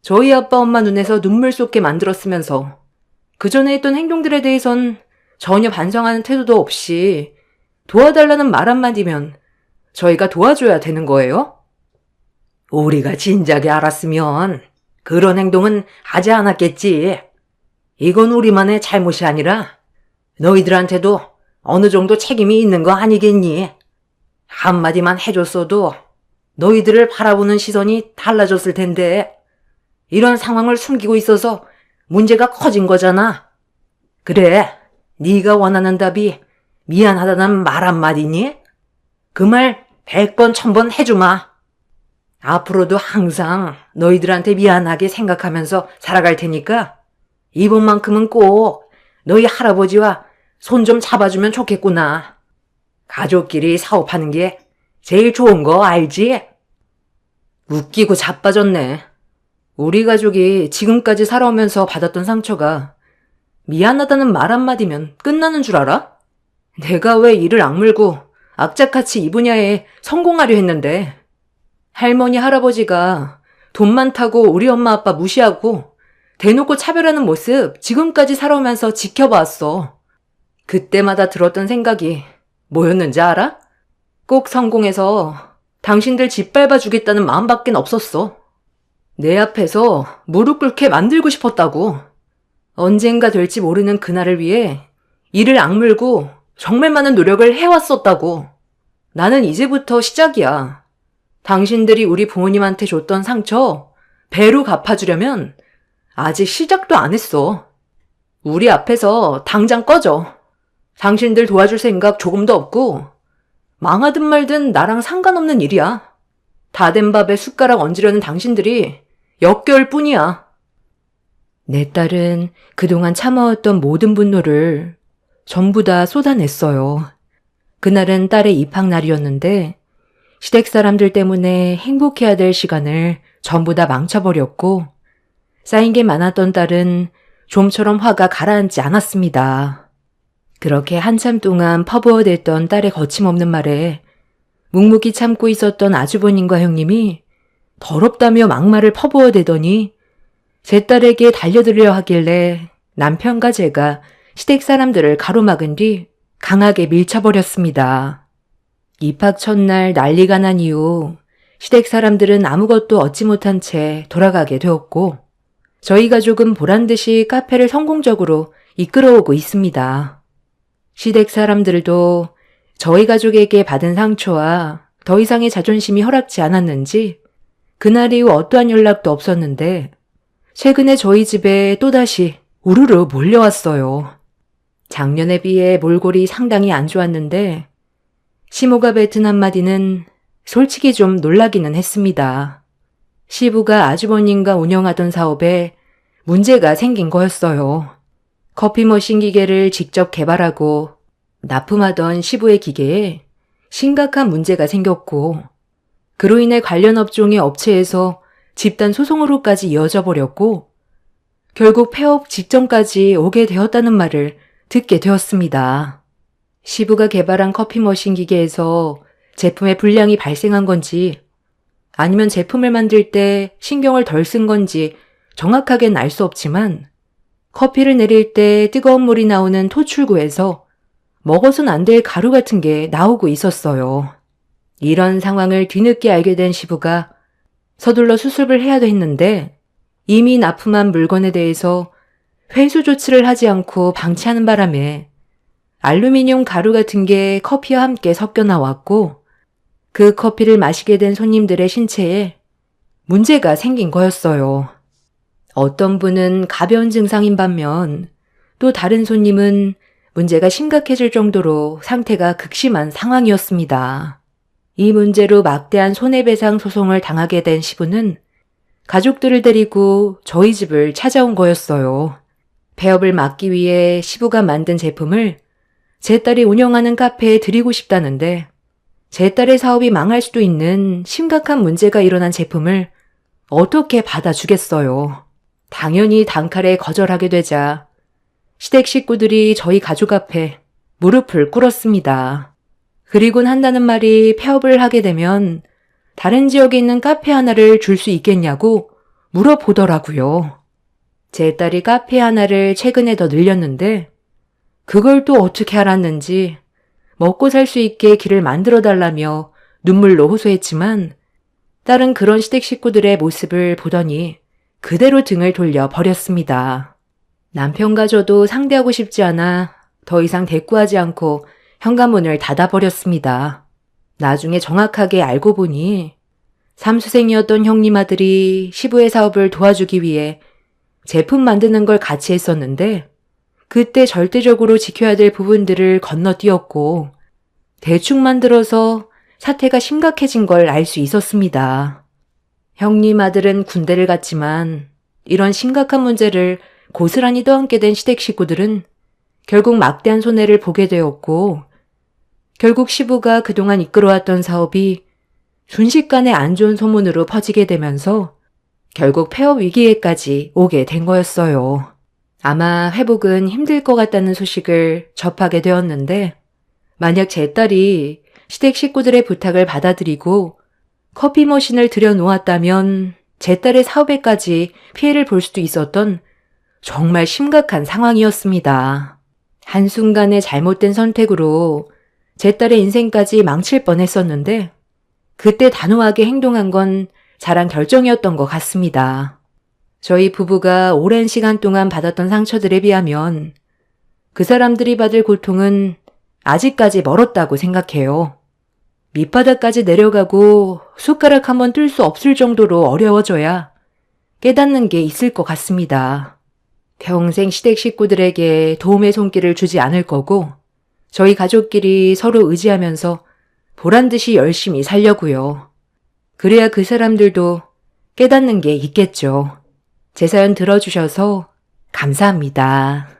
저희 아빠 엄마 눈에서 눈물 쏟게 만들었으면서 그 전에 했던 행동들에 대해선 전혀 반성하는 태도도 없이 도와달라는 말 한마디면 저희가 도와줘야 되는 거예요? 우리가 진작에 알았으면 그런 행동은 하지 않았겠지. 이건 우리만의 잘못이 아니라 너희들한테도 어느 정도 책임이 있는 거 아니겠니? 한마디만 해줬어도 너희들을 바라보는 시선이 달라졌을 텐데 이런 상황을 숨기고 있어서 문제가 커진 거잖아. 그래, 네가 원하는 답이 미안하다는 말 한마디니? 그 말 100번 1000번 해주마. 앞으로도 항상 너희들한테 미안하게 생각하면서 살아갈 테니까 이번만큼은 꼭 너희 할아버지와 손 좀 잡아주면 좋겠구나. 가족끼리 사업하는 게 제일 좋은 거 알지? 웃기고 자빠졌네. 우리 가족이 지금까지 살아오면서 받았던 상처가 미안하다는 말 한마디면 끝나는 줄 알아? 내가 왜 이를 악물고 악착같이 이 분야에 성공하려 했는데 할머니 할아버지가 돈 많다고 우리 엄마 아빠 무시하고 대놓고 차별하는 모습 지금까지 살아오면서 지켜봤어. 그때마다 들었던 생각이 뭐였는지 알아? 꼭 성공해서 당신들 짓밟아 주겠다는 마음밖엔 없었어. 내 앞에서 무릎 꿇게 만들고 싶었다고. 언젠가 될지 모르는 그날을 위해 이를 악물고 정말 많은 노력을 해왔었다고. 나는 이제부터 시작이야. 당신들이 우리 부모님한테 줬던 상처 배로 갚아주려면 아직 시작도 안 했어. 우리 앞에서 당장 꺼져. 당신들 도와줄 생각 조금도 없고 망하든 말든 나랑 상관없는 일이야. 다 된 밥에 숟가락 얹으려는 당신들이 역겨울 뿐이야. 내 딸은 그동안 참아왔던 모든 분노를 전부 다 쏟아냈어요. 그날은 딸의 입학날이었는데 시댁 사람들 때문에 행복해야 될 시간을 전부 다 망쳐버렸고 쌓인 게 많았던 딸은 좀처럼 화가 가라앉지 않았습니다. 그렇게 한참 동안 퍼부어댔던 딸의 거침없는 말에 묵묵히 참고 있었던 아주버님과 형님이 더럽다며 막말을 퍼부어대더니 제 딸에게 달려들려 하길래 남편과 제가 시댁 사람들을 가로막은 뒤 강하게 밀쳐버렸습니다. 입학 첫날 난리가 난 이후 시댁 사람들은 아무것도 얻지 못한 채 돌아가게 되었고 저희 가족은 보란듯이 카페를 성공적으로 이끌어오고 있습니다. 시댁 사람들도 저희 가족에게 받은 상처와 더 이상의 자존심이 허락지 않았는지 그날 이후 어떠한 연락도 없었는데 최근에 저희 집에 또다시 우르르 몰려왔어요. 작년에 비해 몰골이 상당히 안 좋았는데 시모가 뱉은 한마디는 솔직히 좀 놀라기는 했습니다. 시부가 아주버님과 운영하던 사업에 문제가 생긴 거였어요. 커피 머신 기계를 직접 개발하고 납품하던 시부의 기계에 심각한 문제가 생겼고 그로 인해 관련 업종의 업체에서 집단 소송으로까지 이어져 버렸고 결국 폐업 직전까지 오게 되었다는 말을 듣게 되었습니다. 시부가 개발한 커피 머신 기계에서 제품에 불량이 발생한 건지 아니면 제품을 만들 때 신경을 덜 쓴 건지 정확하게는 알 수 없지만 커피를 내릴 때 뜨거운 물이 나오는 토출구에서 먹어선 안 될 가루 같은 게 나오고 있었어요. 이런 상황을 뒤늦게 알게 된 시부가 서둘러 수습을 해야 했는데 이미 납품한 물건에 대해서 회수 조치를 하지 않고 방치하는 바람에 알루미늄 가루 같은 게 커피와 함께 섞여 나왔고 그 커피를 마시게 된 손님들의 신체에 문제가 생긴 거였어요. 어떤 분은 가벼운 증상인 반면 또 다른 손님은 문제가 심각해질 정도로 상태가 극심한 상황이었습니다. 이 문제로 막대한 손해배상 소송을 당하게 된 시부는 가족들을 데리고 저희 집을 찾아온 거였어요. 폐업을 막기 위해 시부가 만든 제품을 제 딸이 운영하는 카페에 드리고 싶다는데 제 딸의 사업이 망할 수도 있는 심각한 문제가 일어난 제품을 어떻게 받아주겠어요. 당연히 단칼에 거절하게 되자 시댁 식구들이 저희 가족 앞에 무릎을 꿇었습니다. 그리곤 한다는 말이 폐업을 하게 되면 다른 지역에 있는 카페 하나를 줄 수 있겠냐고 물어보더라고요. 제 딸이 카페 하나를 최근에 더 늘렸는데 그걸 또 어떻게 알았는지 먹고 살 수 있게 길을 만들어달라며 눈물로 호소했지만 딸은 그런 시댁 식구들의 모습을 보더니 그대로 등을 돌려 버렸습니다. 남편과 저도 상대하고 싶지 않아 더 이상 대꾸하지 않고 현관문을 닫아버렸습니다. 나중에 정확하게 알고 보니 삼수생이었던 형님 아들이 시부의 사업을 도와주기 위해 제품 만드는 걸 같이 했었는데 그때 절대적으로 지켜야 될 부분들을 건너뛰었고 대충 만들어서 사태가 심각해진 걸 알 수 있었습니다. 형님 아들은 군대를 갔지만 이런 심각한 문제를 고스란히 떠안게 된 시댁 식구들은 결국 막대한 손해를 보게 되었고 결국 시부가 그동안 이끌어왔던 사업이 순식간에 안 좋은 소문으로 퍼지게 되면서 결국 폐업 위기에까지 오게 된 거였어요. 아마 회복은 힘들 것 같다는 소식을 접하게 되었는데 만약 제 딸이 시댁 식구들의 부탁을 받아들이고 커피 머신을 들여놓았다면 제 딸의 사업에까지 피해를 볼 수도 있었던 정말 심각한 상황이었습니다. 한순간의 잘못된 선택으로 제 딸의 인생까지 망칠 뻔했었는데 그때 단호하게 행동한 건 잘한 결정이었던 것 같습니다. 저희 부부가 오랜 시간 동안 받았던 상처들에 비하면 그 사람들이 받을 고통은 아직까지 멀었다고 생각해요. 밑바닥까지 내려가고 숟가락 한번 뜰 수 없을 정도로 어려워져야 깨닫는 게 있을 것 같습니다. 평생 시댁 식구들에게 도움의 손길을 주지 않을 거고 저희 가족끼리 서로 의지하면서 보란듯이 열심히 살려고요. 그래야 그 사람들도 깨닫는 게 있겠죠. 제 사연 들어주셔서 감사합니다.